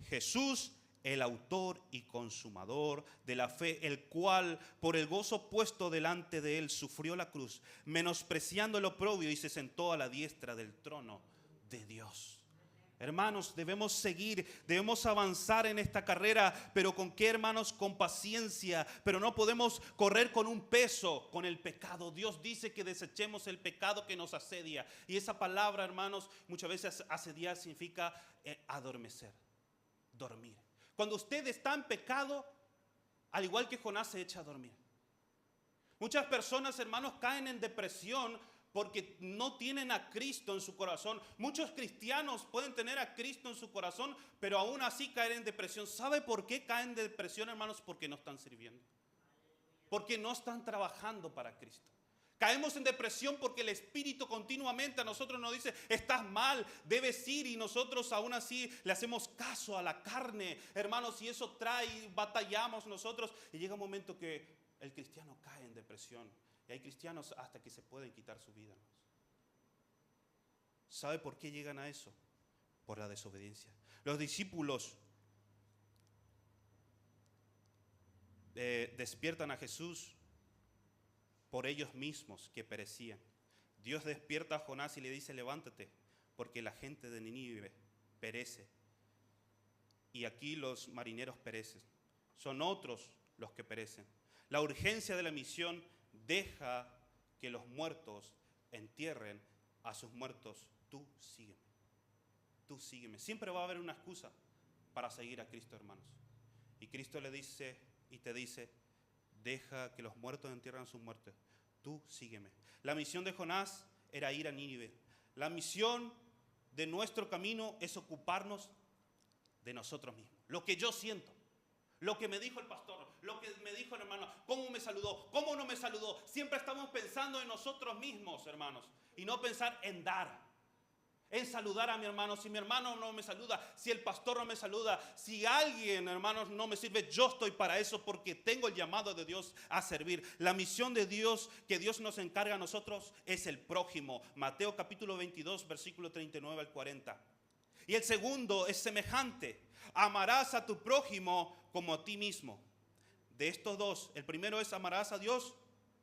Jesús, el autor y consumador de la fe, el cual por el gozo puesto delante de él sufrió la cruz, menospreciando el oprobio y se sentó a la diestra del trono de Dios. Hermanos, debemos seguir, debemos avanzar en esta carrera, pero ¿con qué, hermanos? Con paciencia, pero no podemos correr con un peso, con el pecado. Dios dice que desechemos el pecado que nos asedia, y esa palabra, hermanos, muchas veces asediar significa adormecer, dormir. Cuando usted está en pecado, al igual que Jonás, se echa a dormir. Muchas personas, hermanos, caen en depresión porque no tienen a Cristo en su corazón. Muchos cristianos pueden tener a Cristo en su corazón, pero aún así caer en depresión. ¿Sabe por qué caen de depresión, hermanos? Porque no están sirviendo. Porque no están trabajando para Cristo. Caemos en depresión porque el Espíritu continuamente a nosotros nos dice, estás mal, debes ir, y nosotros aún así le hacemos caso a la carne, hermanos, y eso trae, batallamos nosotros, y llega un momento que el cristiano cae en depresión, y hay cristianos hasta que se pueden quitar su vida. ¿Sabe por qué llegan a eso? Por la desobediencia. Los discípulos despiertan a Jesús por ellos mismos que perecían. Dios despierta a Jonás y le dice: levántate, porque la gente de Nínive perece. Y aquí los marineros perecen. Son otros los que perecen. La urgencia de la misión deja que los muertos entierren a sus muertos. Tú sígueme. Tú sígueme. Siempre va a haber una excusa para seguir a Cristo, hermanos. Y Cristo le dice y te dice: deja que los muertos entierren a sus muertos. Tú sígueme. La misión de Jonás era ir a Nínive. La misión de nuestro camino es ocuparnos de nosotros mismos. Lo que yo siento, lo que me dijo el pastor, lo que me dijo el hermano, cómo me saludó, cómo no me saludó. Siempre estamos pensando en nosotros mismos, hermanos, y no pensar en dar, en saludar a mi hermano. Si mi hermano no me saluda, si el pastor no me saluda, si alguien, hermanos, no me sirve, yo estoy para eso porque tengo el llamado de Dios a servir. La misión de Dios que Dios nos encarga a nosotros es el prójimo. Mateo capítulo 22, versículo 39 al 40. Y el segundo es semejante: amarás a tu prójimo como a ti mismo. De estos dos, el primero es: amarás a Dios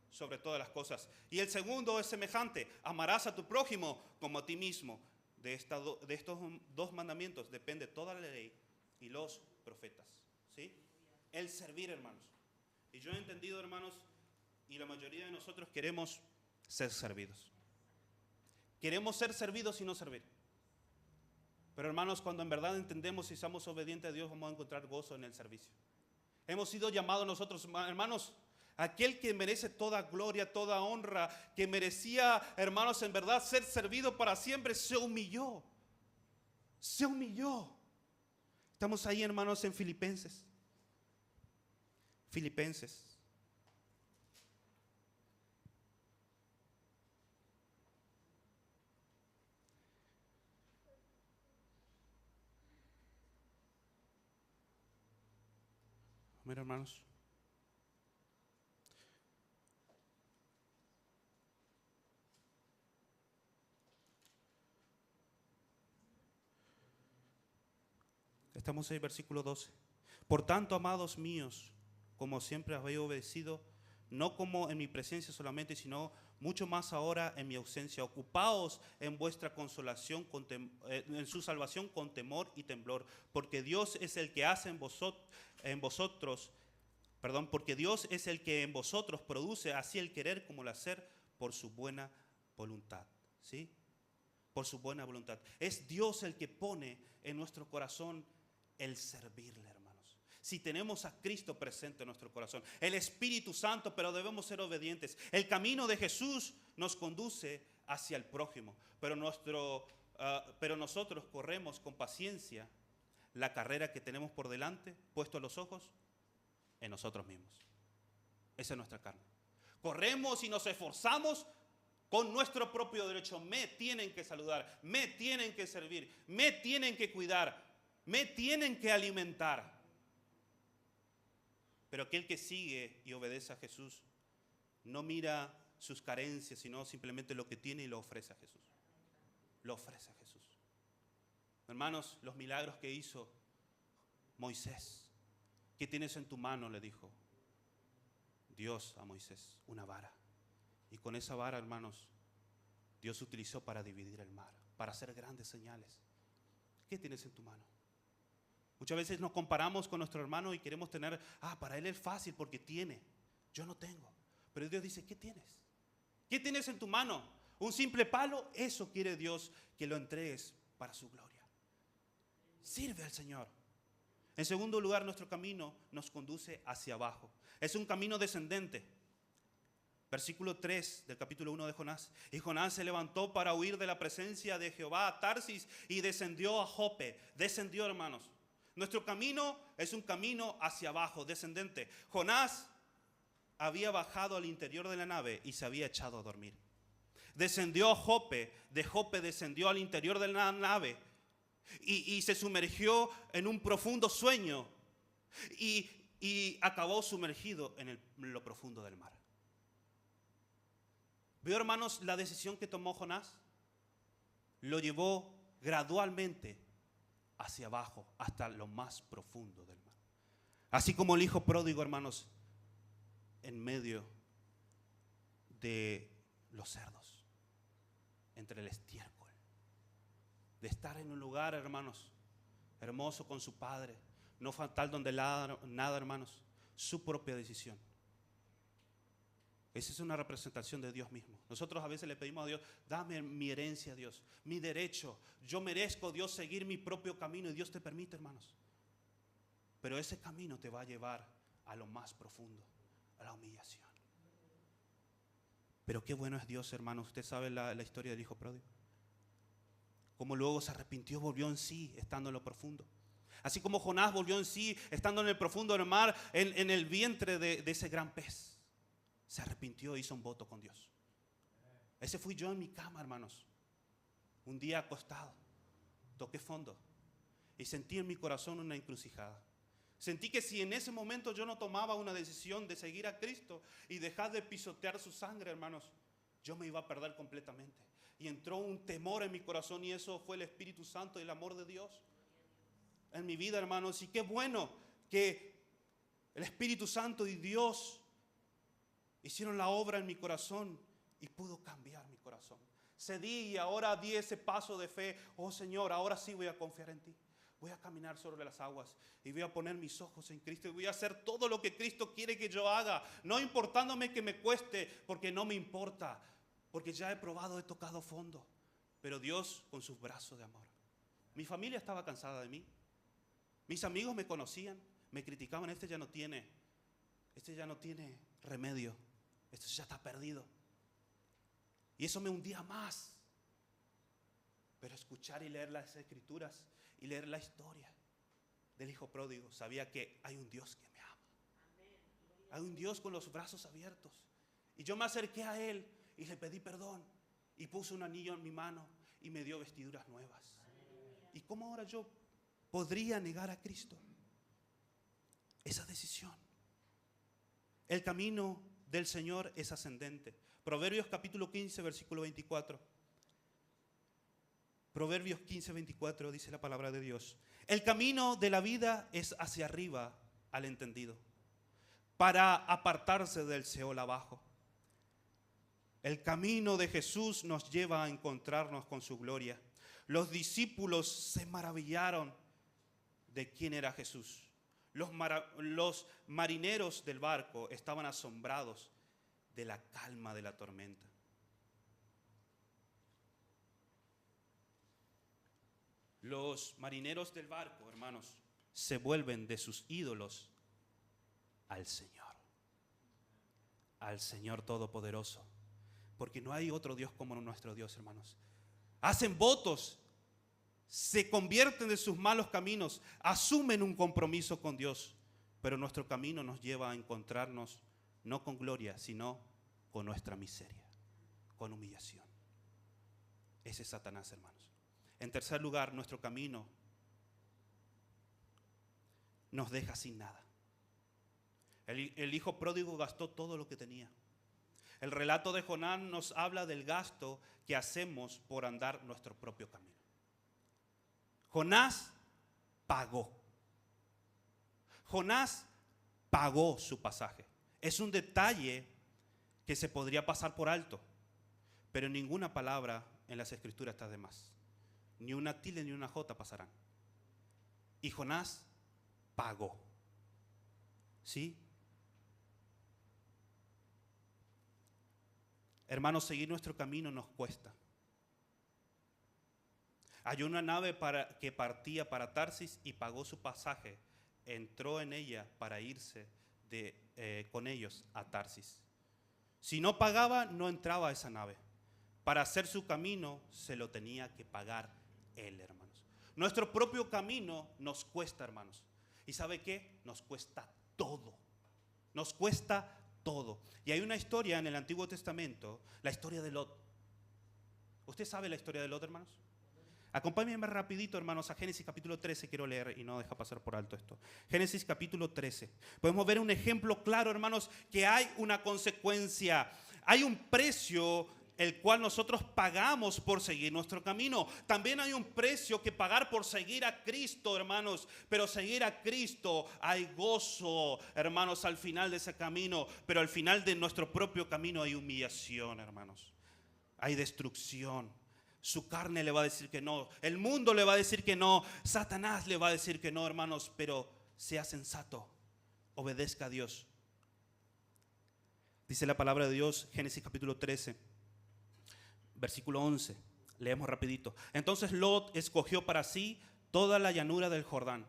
sobre todas las cosas. Y el segundo es semejante: amarás a tu prójimo como a ti mismo. De estos dos mandamientos depende toda la ley y los profetas. ¿Sí? El servir, hermanos. Y yo he entendido, hermanos, y la mayoría de nosotros queremos ser servidos. Queremos ser servidos y no servir. Pero, hermanos, cuando en verdad entendemos y somos obedientes a Dios, vamos a encontrar gozo en el servicio. Hemos sido llamados nosotros, hermanos, aquel que merece toda gloria, toda honra, que merecía, hermanos, en verdad ser servido para siempre, se humilló. Se humilló. Estamos ahí, hermanos, en Filipenses. Filipenses. Mira, hermanos. Estamos en el versículo 12. Por tanto, amados míos, como siempre habéis obedecido, no como en mi presencia solamente, sino mucho más ahora en mi ausencia, ocupaos en vuestra consolación, en su salvación con temor y temblor, porque Dios es el que hace porque Dios es el que en vosotros produce así el querer como el hacer por su buena voluntad. ¿Sí? Por su buena voluntad. Es Dios el que pone en nuestro corazón el servirle, hermanos. Si tenemos a Cristo presente en nuestro corazón, el Espíritu Santo, pero debemos ser obedientes. El camino de Jesús nos conduce hacia el prójimo, pero nosotros corremos con paciencia la carrera que tenemos por delante, puesto los ojos en nosotros mismos. Esa es nuestra carne. Corremos y nos esforzamos con nuestro propio derecho. Me tienen que saludar, me tienen que servir, me tienen que cuidar, me tienen que alimentar. Pero aquel que sigue y obedece a Jesús no mira sus carencias, sino simplemente lo que tiene y lo ofrece a Jesús. Lo ofrece a Jesús. Hermanos, los milagros que hizo Moisés. ¿Qué tienes en tu mano?, le dijo Dios a Moisés. Una vara. Y con esa vara, hermanos, Dios utilizó para dividir el mar, para hacer grandes señales. ¿Qué tienes en tu mano? Muchas veces nos comparamos con nuestro hermano y queremos tener, para él es fácil porque tiene. Yo no tengo. Pero Dios dice, ¿qué tienes? ¿Qué tienes en tu mano? ¿Un simple palo? Eso quiere Dios que lo entregues para su gloria. Sirve al Señor. En segundo lugar, nuestro camino nos conduce hacia abajo. Es un camino descendente. Versículo 3 del capítulo 1 de Jonás. Y Jonás se levantó para huir de la presencia de Jehová a Tarsis y descendió a Jope. Descendió, hermanos. Nuestro camino es un camino hacia abajo, descendente. Jonás había bajado al interior de la nave y se había echado a dormir. Descendió a Jope. De Jope descendió al interior de la nave. Y se sumergió en un profundo sueño y acabó sumergido en lo profundo del mar. ¿Vio, hermanos, la decisión que tomó Jonás? Lo llevó gradualmente hacia abajo, hasta lo más profundo del mar. Así como el hijo pródigo, hermanos, en medio de los cerdos, entre el estiércol, de estar en un lugar, hermanos, hermoso con su Padre, no faltar donde nada, hermanos, su propia decisión. Esa es una representación de Dios mismo. Nosotros a veces le pedimos a Dios, dame mi herencia, Dios, mi derecho. Yo merezco, Dios, seguir mi propio camino, y Dios te permite, hermanos. Pero ese camino te va a llevar a lo más profundo, a la humillación. Pero qué bueno es Dios, hermanos. Usted sabe la historia del hijo pródigo. Cómo luego se arrepintió, volvió en sí, estando en lo profundo. Así como Jonás volvió en sí, estando en el profundo del mar, en el vientre de ese gran pez. Se arrepintió e hizo un voto con Dios. Ese fui yo en mi cama, hermanos. Un día acostado, toqué fondo y sentí en mi corazón una encrucijada. Sentí que si en ese momento yo no tomaba una decisión de seguir a Cristo y dejar de pisotear su sangre, hermanos, yo me iba a perder completamente. Y entró un temor en mi corazón, y eso fue el Espíritu Santo y el amor de Dios en mi vida, hermanos. Y qué bueno que el Espíritu Santo y Dios hicieron la obra en mi corazón y pudo cambiar mi corazón. Cedí y ahora di ese paso de fe. Oh Señor, ahora sí voy a confiar en ti. Voy a caminar sobre las aguas y voy a poner mis ojos en Cristo y voy a hacer todo lo que Cristo quiere que yo haga, no importándome que me cueste, porque no me importa, porque ya he probado, he tocado fondo. Pero Dios con sus brazos de amor. Mi familia estaba cansada de mí. Mis amigos me conocían, me criticaban, este ya no tiene remedio, esto ya está perdido. Y eso me hundía más. Pero escuchar y leer las escrituras y leer la historia del hijo pródigo, sabía que hay un Dios que me ama. Hay un Dios con los brazos abiertos. Y yo me acerqué a Él y le pedí perdón. Y puse un anillo en mi mano y me dio vestiduras nuevas. ¿Y cómo ahora yo podría negar a Cristo? Esa decisión. El camino del Señor es ascendente. Proverbios capítulo 15, versículo 24. Proverbios 15, 24 dice la palabra de Dios. El camino de la vida es hacia arriba al entendido, para apartarse del Seol abajo. El camino de Jesús nos lleva a encontrarnos con su gloria. Los discípulos se maravillaron de quién era Jesús. Los marineros del barco estaban asombrados de la calma de la tormenta. Los marineros del barco, hermanos, se vuelven de sus ídolos al Señor Todopoderoso, porque no hay otro Dios como nuestro Dios, hermanos. Hacen votos, se convierten de sus malos caminos, asumen un compromiso con Dios, pero nuestro camino nos lleva a encontrarnos no con gloria, sino con nuestra miseria, con humillación. Ese es Satanás, hermanos. En tercer lugar, nuestro camino nos deja sin nada. El hijo pródigo gastó todo lo que tenía. El relato de Jonás nos habla del gasto que hacemos por andar nuestro propio camino. Jonás pagó. Jonás pagó su pasaje. Es un detalle que se podría pasar por alto, pero ninguna palabra en las Escrituras está de más. Ni una tilde ni una jota pasarán. Y Jonás pagó. ¿Sí? Hermanos, seguir nuestro camino nos cuesta. Hay una nave que partía para Tarsis y pagó su pasaje. Entró en ella para irse con ellos a Tarsis. Si no pagaba, no entraba a esa nave. Para hacer su camino se lo tenía que pagar él, hermanos. Nuestro propio camino nos cuesta, hermanos. ¿Y sabe qué? Nos cuesta todo. Nos cuesta todo. Y hay una historia en el Antiguo Testamento, la historia de Lot. ¿Usted sabe la historia de Lot, hermanos? Acompáñenme rapidito, hermanos, a Génesis capítulo 13. Quiero leer y no deja pasar por alto esto. Génesis capítulo 13. Podemos ver un ejemplo claro, hermanos, que hay una consecuencia. Hay un precio el cual nosotros pagamos por seguir nuestro camino. También hay un precio que pagar por seguir a Cristo, hermanos. Pero seguir a Cristo hay gozo, hermanos, al final de ese camino. Pero al final de nuestro propio camino hay humillación, hermanos. Hay destrucción. Su carne le va a decir que no. El mundo le va a decir que no. Satanás le va a decir que no, hermanos. Pero sea sensato. Obedezca a Dios. Dice la palabra de Dios, Génesis capítulo 13, versículo 11. Leemos rapidito. Entonces Lot escogió para sí toda la llanura del Jordán.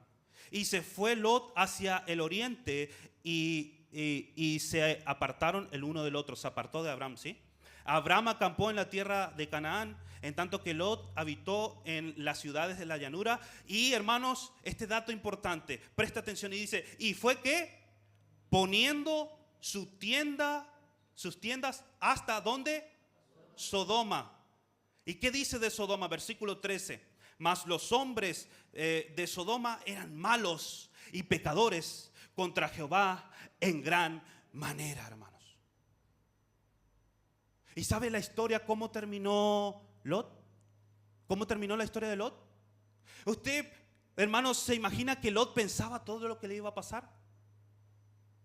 Y se fue Lot hacia el oriente y se apartaron el uno del otro. Se apartó de Abraham, ¿sí? Abraham acampó en la tierra de Canaán, en tanto que Lot habitó en las ciudades de la llanura. Y hermanos, este dato importante, presta atención y dice, ¿y fue qué? Poniendo sus tiendas hasta ¿dónde? Sodoma. ¿Y qué dice de Sodoma? Versículo 13. Mas los hombres de Sodoma eran malos y pecadores contra Jehová en gran manera, hermanos. ¿Y sabe la historia cómo terminó Lot? ¿Cómo terminó la historia de Lot? Usted, hermanos, ¿se imagina que Lot pensaba todo lo que le iba a pasar?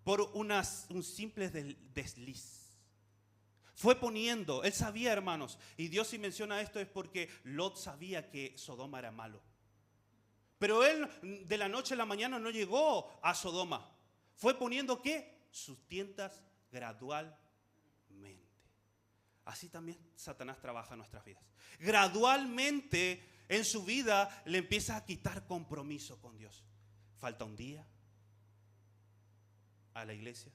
Por un simple desliz. Fue poniendo, él sabía, hermanos, y Dios si menciona esto es porque Lot sabía que Sodoma era malo. Pero él de la noche a la mañana no llegó a Sodoma. Fue poniendo ¿qué? Sus tiendas gradualmente. Así también Satanás trabaja en nuestras vidas. Gradualmente en su vida le empieza a quitar compromiso con Dios. Falta un día a la iglesia.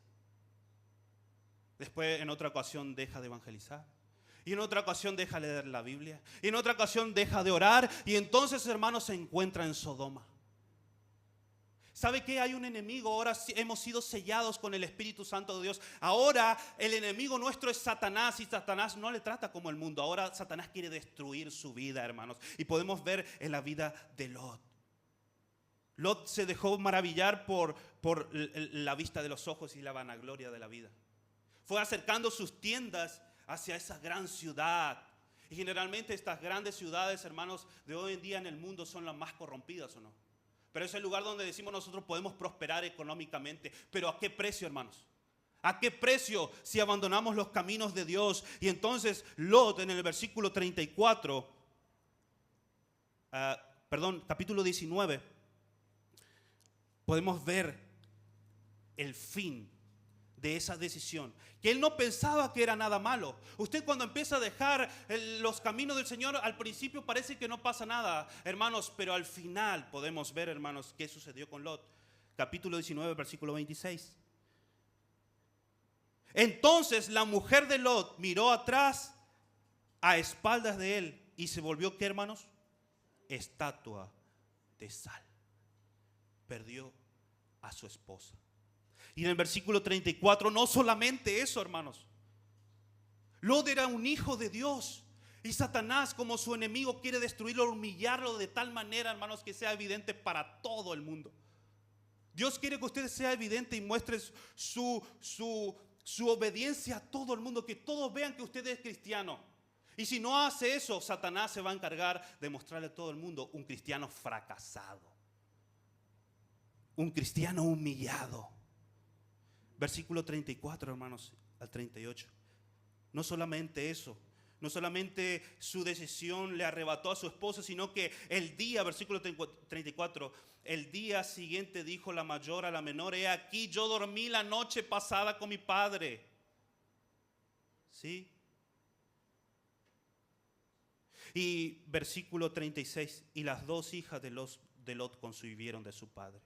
Después en otra ocasión deja de evangelizar. Y en otra ocasión deja de leer la Biblia. Y en otra ocasión deja de orar. Y entonces, hermanos, se encuentra en Sodoma. ¿Sabe qué? Hay un enemigo. Ahora hemos sido sellados con el Espíritu Santo de Dios. Ahora el enemigo nuestro es Satanás. Y Satanás no le trata como el mundo. Ahora Satanás quiere destruir su vida, hermanos. Y podemos ver en la vida de Lot. Lot se dejó maravillar por la vista de los ojos y la vanagloria de la vida. Fue acercando sus tiendas hacia esa gran ciudad. Y generalmente estas grandes ciudades, hermanos, de hoy en día en el mundo son las más corrompidas, ¿o no? Pero es el lugar donde decimos nosotros podemos prosperar económicamente. Pero ¿a qué precio, hermanos? ¿A qué precio si abandonamos los caminos de Dios? Y entonces Lot en el versículo 34, capítulo 19, podemos ver el fin de esa decisión, que él no pensaba que era nada malo. Usted cuando empieza a dejar los caminos del Señor, al principio parece que no pasa nada, hermanos, pero al final podemos ver, hermanos, qué sucedió con Lot. Capítulo 19, versículo 26. Entonces la mujer de Lot miró atrás a espaldas de él y se volvió, ¿qué, hermanos? Estatua de sal. Perdió a su esposa. Y en el versículo 34, no solamente eso, hermanos. Lot era un hijo de Dios. Y Satanás, como su enemigo, quiere destruirlo, humillarlo de tal manera, hermanos, que sea evidente para todo el mundo. Dios quiere que usted sea evidente y muestre su obediencia a todo el mundo, que todos vean que usted es cristiano. Y si no hace eso, Satanás se va a encargar de mostrarle a todo el mundo un cristiano fracasado, un cristiano humillado. Versículo 34, hermanos, al 38. No solamente eso, no solamente su decisión le arrebató a su esposa, sino que el día, versículo 34, el día siguiente dijo la mayor a la menor: he aquí, yo dormí la noche pasada con mi padre. ¿Sí? Y versículo 36, y las dos hijas de Lot concibieron de su padre.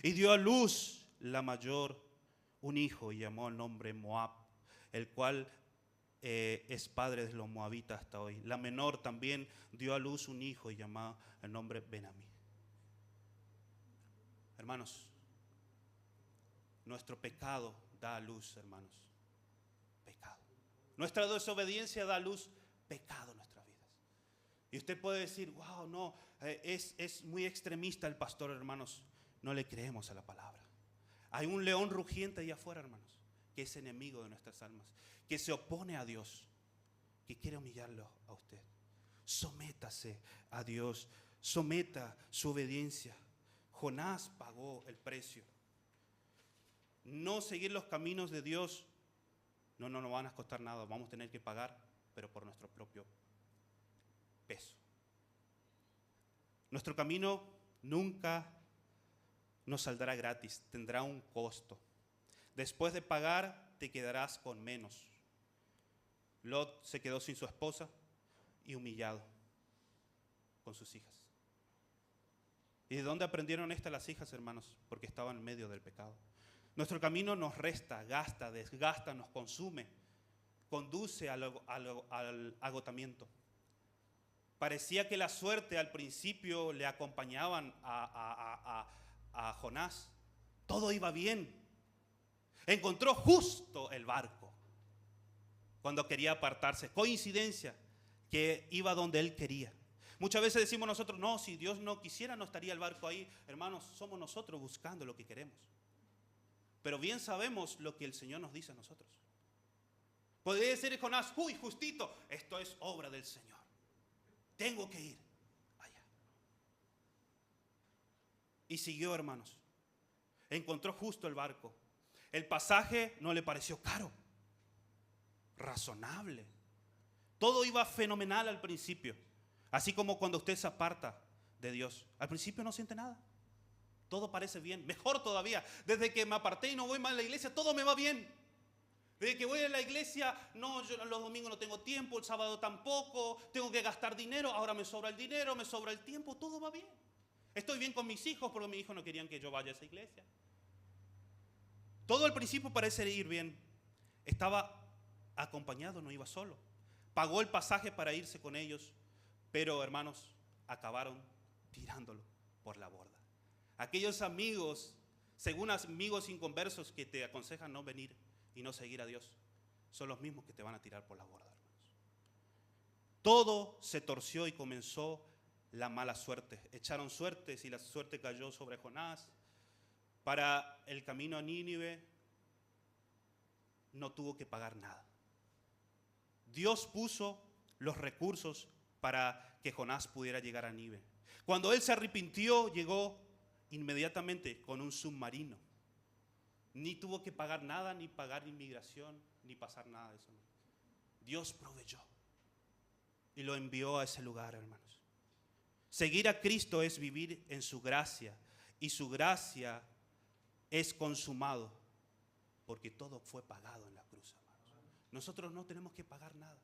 Y dio a luz la mayor un hijo y llamó el nombre Moab, el cual es padre de los moabitas hasta hoy. La menor también dio a luz un hijo y llamó el nombre Ben-Ammi. Hermanos, nuestro pecado da a luz, hermanos, pecado. Nuestra desobediencia da a luz pecado en nuestras vidas. Y usted puede decir: wow, no, es muy extremista el pastor, hermanos. No le creemos a la palabra. Hay un león rugiente allá afuera, hermanos, que es enemigo de nuestras almas, que se opone a Dios. que quiere humillarlo a usted. Sométase a Dios, someta su obediencia. Jonás pagó el precio. No seguir los caminos de Dios no nos van a costar nada, vamos a tener que pagar, pero por nuestro propio peso. Nuestro camino nunca nos saldrá gratis, tendrá un costo. Después de pagar, te quedarás con menos. Lot se quedó sin su esposa y humillado con sus hijas. ¿Y de dónde aprendieron estas las hijas, hermanos? Porque estaban en medio del pecado. Nuestro camino nos resta, gasta, desgasta, nos consume, conduce al agotamiento. Parecía que la suerte al principio le acompañaban a Jonás. Todo iba bien. Encontró justo el barco cuando quería apartarse. Coincidencia que iba donde él quería. Muchas veces decimos nosotros, no, si Dios no quisiera no estaría el barco ahí. Hermanos, somos nosotros buscando lo que queremos. Pero bien sabemos lo que el Señor nos dice a nosotros. Podría decir Jonás, uy, justito, esto es obra del Señor. Tengo que ir allá. Y siguió, hermanos. Encontró justo el barco. El pasaje no le pareció caro. Razonable. Todo iba fenomenal al principio. Así como cuando usted se aparta de Dios. Al principio no siente nada. Todo parece bien. Mejor todavía. Desde que me aparté y no voy más a la iglesia, todo me va bien. Desde que voy a la iglesia, no, yo los domingos no tengo tiempo, el sábado tampoco, tengo que gastar dinero, ahora me sobra el dinero, me sobra el tiempo, todo va bien. Estoy bien con mis hijos porque mis hijos no querían que yo vaya a esa iglesia. Todo al principio parece ir bien. Estaba acompañado, no iba solo. Pagó el pasaje para irse con ellos, pero hermanos, acabaron tirándolo por la borda. Aquellos amigos, según amigos inconversos que te aconsejan no venir y no seguir a Dios, son los mismos que te van a tirar por la borda, hermanos. Todo se torció y comenzó la mala suerte. Echaron suertes y la suerte cayó sobre Jonás. Para el camino a Nínive no tuvo que pagar nada. Dios puso los recursos para que Jonás pudiera llegar a Nínive. Cuando él se arrepintió, llegó inmediatamente con un submarino. Ni tuvo que pagar nada, ni pagar inmigración, ni pasar nada de eso. Dios proveyó y lo envió a ese lugar, hermanos. Seguir a Cristo es vivir en su gracia, y su gracia es consumado porque todo fue pagado en la cruz, hermanos. Nosotros no tenemos que pagar nada.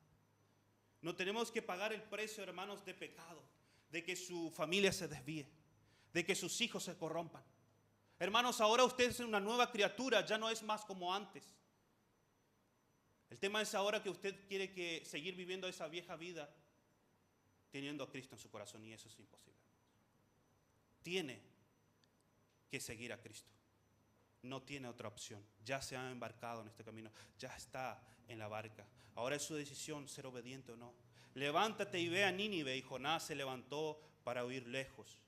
No tenemos que pagar el precio, hermanos, de pecado, de que su familia se desvíe, de que sus hijos se corrompan. Hermanos, ahora usted es una nueva criatura, ya no es más como antes. El tema es ahora que usted quiere seguir viviendo esa vieja vida teniendo a Cristo en su corazón, y eso es imposible. Tiene que seguir a Cristo. No tiene otra opción. Ya se ha embarcado en este camino, ya está en la barca. Ahora es su decisión ser obediente o no. Levántate y ve a Nínive. Y Jonás se levantó para huir lejos,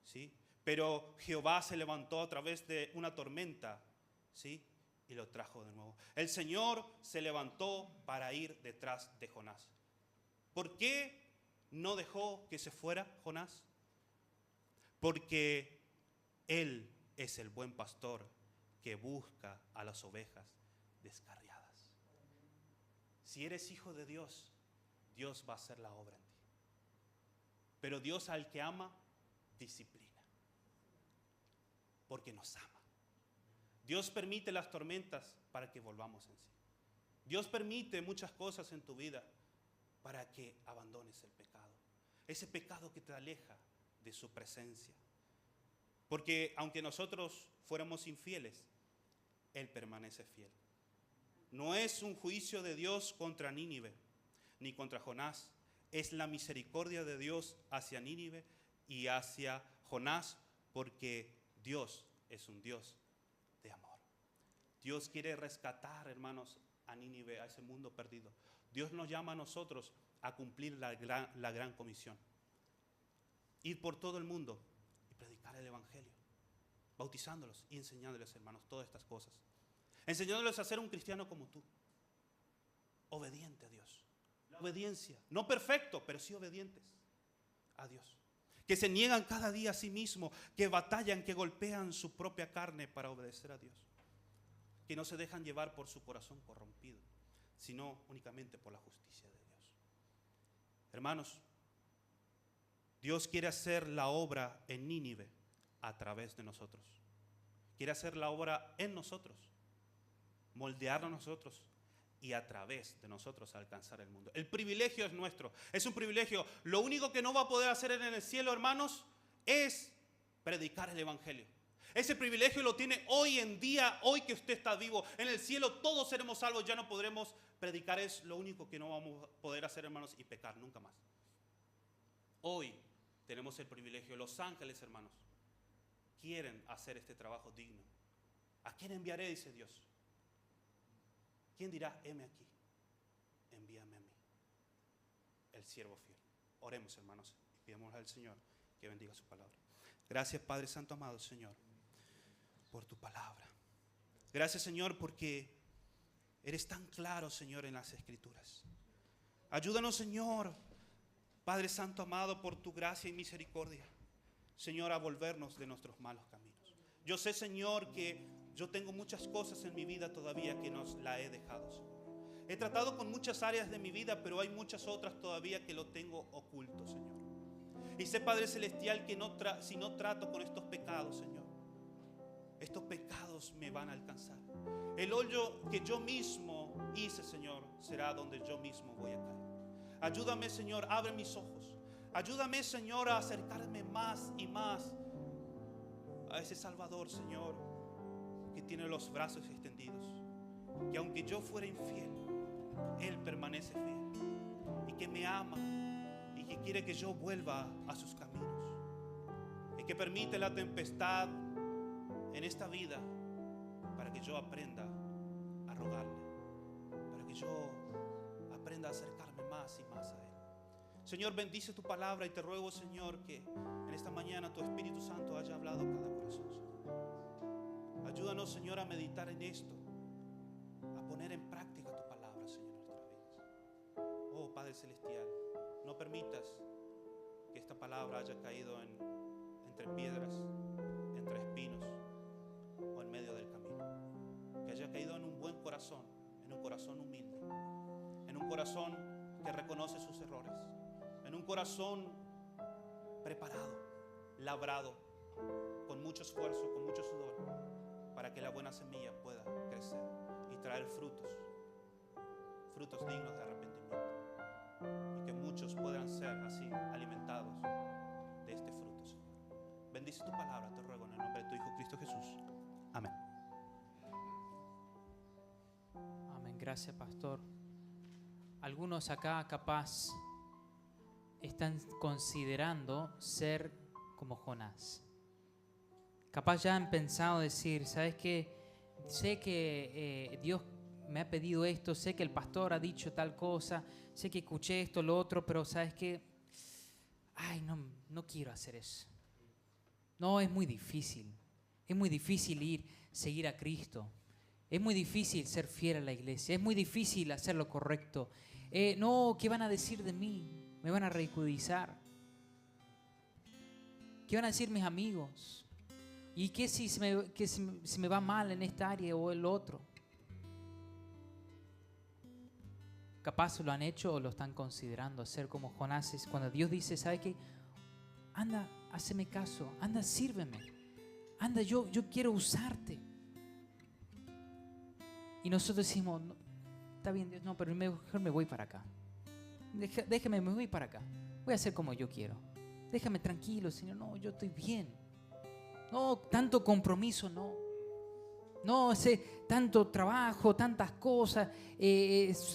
¿sí? Pero Jehová se levantó a través de una tormenta, ¿sí? Y lo trajo de nuevo. El Señor se levantó para ir detrás de Jonás. ¿Por qué no dejó que se fuera Jonás? Porque Él es el buen pastor que busca a las ovejas descarriadas. Si eres hijo de Dios, Dios va a hacer la obra en ti. Pero Dios al que ama, disciplina. Porque nos ama. Dios permite las tormentas para que volvamos en sí. Dios permite muchas cosas en tu vida para que abandones el pecado. Ese pecado que te aleja de su presencia. Porque aunque nosotros fuéramos infieles, Él permanece fiel. No es un juicio de Dios contra Nínive, ni contra Jonás. Es la misericordia de Dios hacia Nínive y hacia Jonás, porque Dios es un Dios de amor. Dios quiere rescatar, hermanos, a Nínive, a ese mundo perdido. Dios nos llama a nosotros a cumplir la gran comisión. Ir por todo el mundo y predicar el evangelio, bautizándolos y enseñándoles, hermanos, todas estas cosas. Enseñándoles a ser un cristiano como tú, obediente a Dios, La obediencia. No perfecto, pero sí obedientes a Dios. Que se niegan cada día a sí mismos, que batallan, que golpean su propia carne para obedecer a Dios. Que no se dejan llevar por su corazón corrompido, sino únicamente por la justicia de Dios. Hermanos, Dios quiere hacer la obra en Nínive a través de nosotros. Quiere hacer la obra en nosotros, moldearnos a nosotros y a través de nosotros alcanzar el mundo. El privilegio es nuestro, es un privilegio. Lo único que no va a poder hacer en el cielo, hermanos, es predicar el evangelio. Ese privilegio lo tiene hoy en día, hoy que usted está vivo. En el cielo todos seremos salvos, ya no podremos predicar. Es lo único que no vamos a poder hacer, hermanos, y pecar nunca más. Hoy tenemos el privilegio. Los ángeles, hermanos, quieren hacer este trabajo digno. ¿A quién enviaré?, dice Dios. ¿Quién dirá, heme aquí? Envíame a mí, el siervo fiel. Oremos, hermanos, y pidamos al Señor que bendiga su palabra. Gracias, Padre Santo amado, Señor, por tu palabra. Gracias, Señor, porque eres tan claro, Señor, en las Escrituras. Ayúdanos, Señor, Padre Santo amado, por tu gracia y misericordia, Señor, a volvernos de nuestros malos caminos. Yo sé, Señor, que yo tengo muchas cosas en mi vida todavía que no la he dejado, Señor. He tratado con muchas áreas de mi vida, pero hay muchas otras todavía que lo tengo oculto, Señor. Y sé, Padre Celestial, que si no trato con estos pecados, Señor, estos pecados me van a alcanzar. El hoyo que yo mismo hice, Señor, será donde yo mismo voy a caer. Ayúdame, Señor, abre mis ojos. Ayúdame, Señor, a acercarme más y más a ese Salvador, Señor, que tiene los brazos extendidos. Que aunque yo fuera infiel, Él permanece fiel. Y que me ama. Y que quiere que yo vuelva a sus caminos. Y que permite la tempestad en esta vida para que yo aprenda a rogarle. Para que yo aprenda a acercarme más y más a Él. Señor, bendice tu palabra y te ruego, Señor, que en esta mañana tu Espíritu Santo haya hablado a cada corazón, Señor. Ayúdanos, Señor, a meditar en esto, a poner en práctica tu palabra, Señor, en nuestras vidas. Oh, Padre Celestial, no permitas que esta palabra haya caído entre piedras, entre espinos o en medio del camino. Que haya caído en un buen corazón, en un corazón humilde, en un corazón que reconoce sus errores, en un corazón preparado, labrado, con mucho esfuerzo, con mucho sudor, para que la buena semilla pueda crecer y traer frutos dignos de arrepentimiento, y que muchos puedan ser así alimentados de este fruto, Señor. Bendice tu palabra, te ruego, en el nombre de tu Hijo Cristo Jesús. Amén. Amén. Gracias, pastor. Algunos acá capaz están considerando ser como Jonás. Capaz ya han pensado decir, ¿sabes qué? Sé que Dios me ha pedido esto, sé que el pastor ha dicho tal cosa, sé que escuché esto, lo otro, pero ¿sabes qué? Ay, no quiero hacer eso. No, es muy difícil. Es muy difícil seguir a Cristo. Es muy difícil ser fiel a la iglesia. Es muy difícil hacer lo correcto. No, ¿qué van a decir de mí? Me van a ridiculizar. ¿Qué van a decir mis amigos? ¿Y qué si se me va mal en esta área o el otro? Capaz lo han hecho o lo están considerando hacer como Jonás. Cuando Dios dice, ¿sabe qué? Anda, háceme caso. Anda, sírveme. Anda, yo quiero usarte. Y nosotros decimos, no, está bien Dios, no, pero mejor me voy para acá. Déjame, me voy para acá. Voy a hacer como yo quiero. Déjame tranquilo, Señor. No, yo estoy bien. No, tanto compromiso, no. No, tanto trabajo, tantas cosas,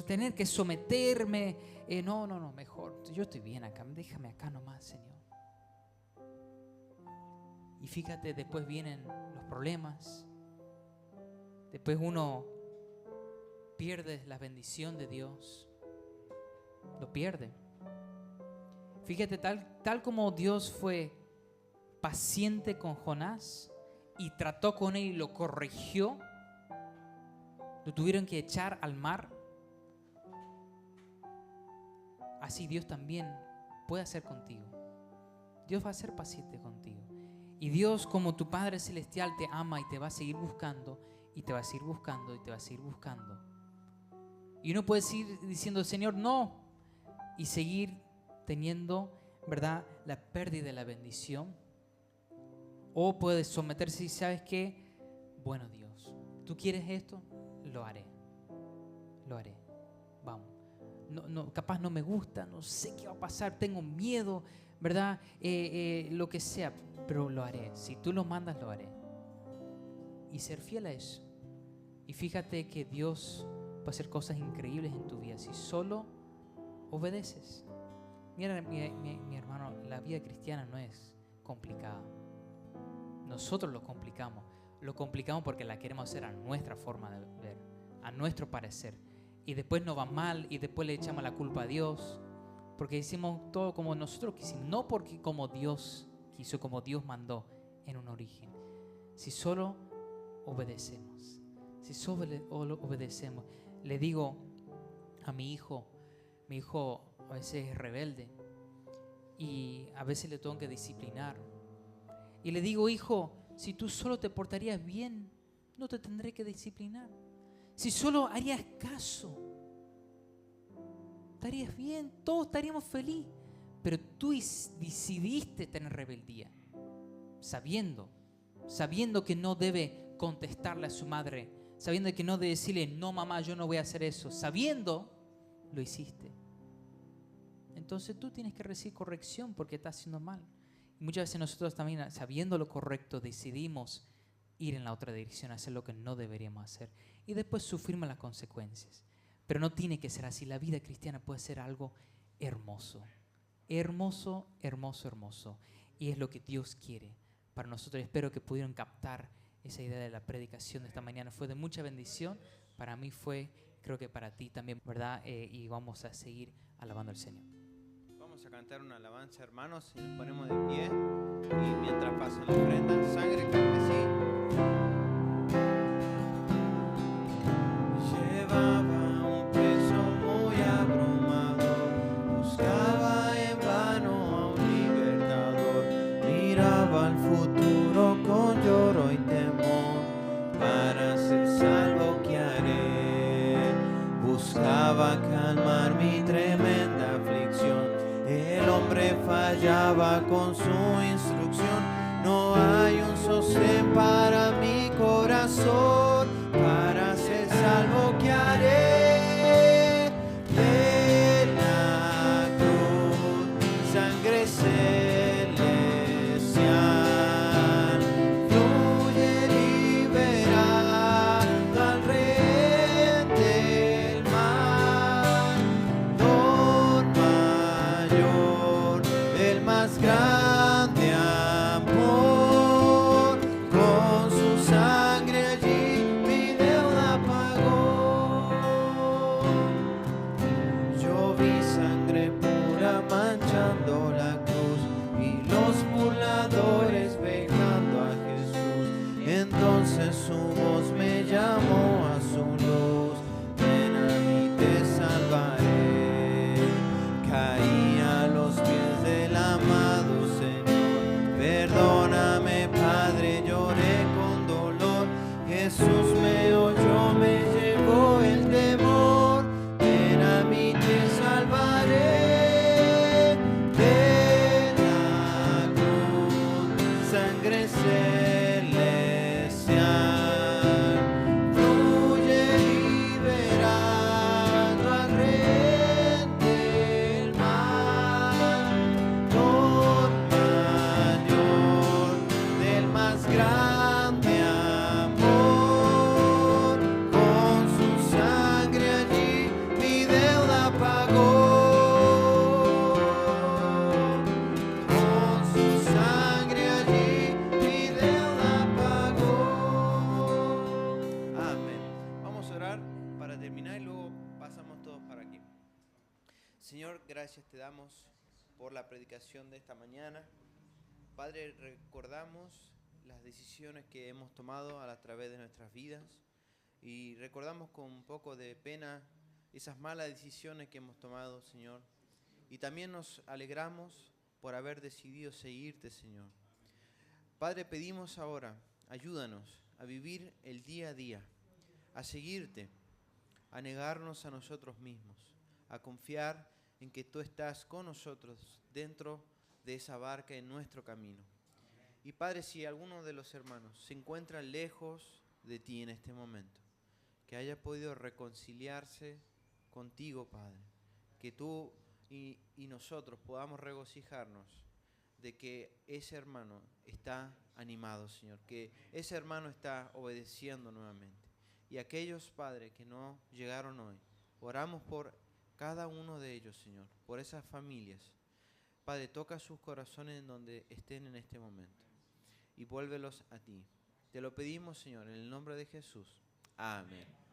tener que someterme. No, mejor. Yo estoy bien acá. Déjame acá nomás, Señor. Y fíjate, después vienen los problemas. Después uno pierde la bendición de Dios. Lo pierde. Fíjate, tal como Dios fue paciente con Jonás y trató con él y lo corrigió, lo tuvieron que echar al mar. así Dios también puede hacer contigo. Dios va a ser paciente contigo. Y Dios, como tu Padre Celestial, te ama y te va a seguir buscando, y te va a seguir buscando, y te va a seguir buscando. Y uno puede seguir diciendo, Señor, no, y seguir teniendo, ¿verdad?, la pérdida de la bendición. O puedes someterse y, ¿sabes qué? Bueno, Dios, ¿tú quieres esto? Lo haré. Lo haré. Vamos. No, capaz no me gusta, no sé qué va a pasar, tengo miedo, ¿verdad? Lo que sea, pero lo haré. Si tú lo mandas, lo haré. Y ser fiel a eso. Y fíjate que Dios va a hacer cosas increíbles en tu vida si solo obedeces. Mira, mi hermano, la vida cristiana no es complicada. Nosotros lo complicamos. Lo complicamos porque la queremos hacer a nuestra forma de ver, a nuestro parecer. Y después nos va mal y después le echamos la culpa a Dios. Porque hicimos todo como nosotros quisimos. No porque como Dios quiso, como Dios mandó en un origen. Si solo obedecemos. Si solo obedecemos. Le digo a mi hijo a veces es rebelde. Y a veces le tengo que disciplinar. Y le digo, hijo, si tú solo te portarías bien, no te tendré que disciplinar. Si solo harías caso, estarías bien, todos estaríamos felices. Pero tú decidiste tener rebeldía, sabiendo que no debe contestarle a su madre, sabiendo que no debe decirle, no mamá, yo no voy a hacer eso, sabiendo, lo hiciste. Entonces tú tienes que recibir corrección porque estás haciendo mal. Y muchas veces nosotros también, sabiendo lo correcto, decidimos ir en la otra dirección, hacer lo que no deberíamos hacer. Y después sufrimos las consecuencias. Pero no tiene que ser así. La vida cristiana puede ser algo hermoso. Hermoso, hermoso, hermoso. Y es lo que Dios quiere para nosotros. Espero que pudieron captar esa idea de la predicación de esta mañana. Fue de mucha bendición. Para mí fue, creo que para ti también, ¿verdad? Y vamos a seguir alabando al Señor. Vamos a cantar una alabanza, hermanos, y nos ponemos de pie. Y mientras pasan la ofrenda, sangre carmesí. Llevaba un peso muy abrumado, buscaba en vano a un libertador. Miraba al futuro con lloro y temor, para ser salvo ¿qué haré? Buscaba calmar mi tremenda aflicción. El hombre fallaba con su instrucción. No hay un sostén para mi corazón. Para ser salvo ¿qué haré? De la cruz, sangre celestial, fluye liberando al rey del mal. Don mayor, el más grande amor, con su sangre allí mi deuda pagó. Yo vi sangre pura manchando la cruz y los burladores vejando a Jesús. Entonces su voz me llamó a su luz. Ven a mí, te salvaré. Caí a los pies del amado Señor. Perdóname, Padre, lloré con dolor. Jesús me oyó, me llevó el temor. Ven a mí, te salvaré. De la cruz, sangre celestial, fluye liberando al rey del mal. Don mayor, del más grande amor, con su sangre allí mi deuda pagó. Con su sangre allí mi deuda pagó. Amén. Vamos a orar para terminar y luego pasamos todos para aquí. Señor, gracias te damos por la predicación de esta mañana. Padre, recordamos las decisiones que hemos tomado a través de nuestras vidas y recordamos con un poco de pena esas malas decisiones que hemos tomado, Señor. Y también nos alegramos por haber decidido seguirte, Señor. Padre, pedimos ahora, ayúdanos a vivir el día a día, a seguirte, a negarnos a nosotros mismos, a confiar en que tú estás con nosotros dentro de esa barca en nuestro camino. Y Padre, si alguno de los hermanos se encuentra lejos de ti en este momento, que haya podido reconciliarse contigo, Padre, que tú y nosotros podamos regocijarnos de que ese hermano está animado, Señor, que ese hermano está obedeciendo nuevamente. Y aquellos, Padre, que no llegaron hoy, oramos por cada uno de ellos, Señor, por esas familias. Padre, toca sus corazones en donde estén en este momento y vuélvelos a ti. Te lo pedimos, Señor, en el nombre de Jesús. Amén.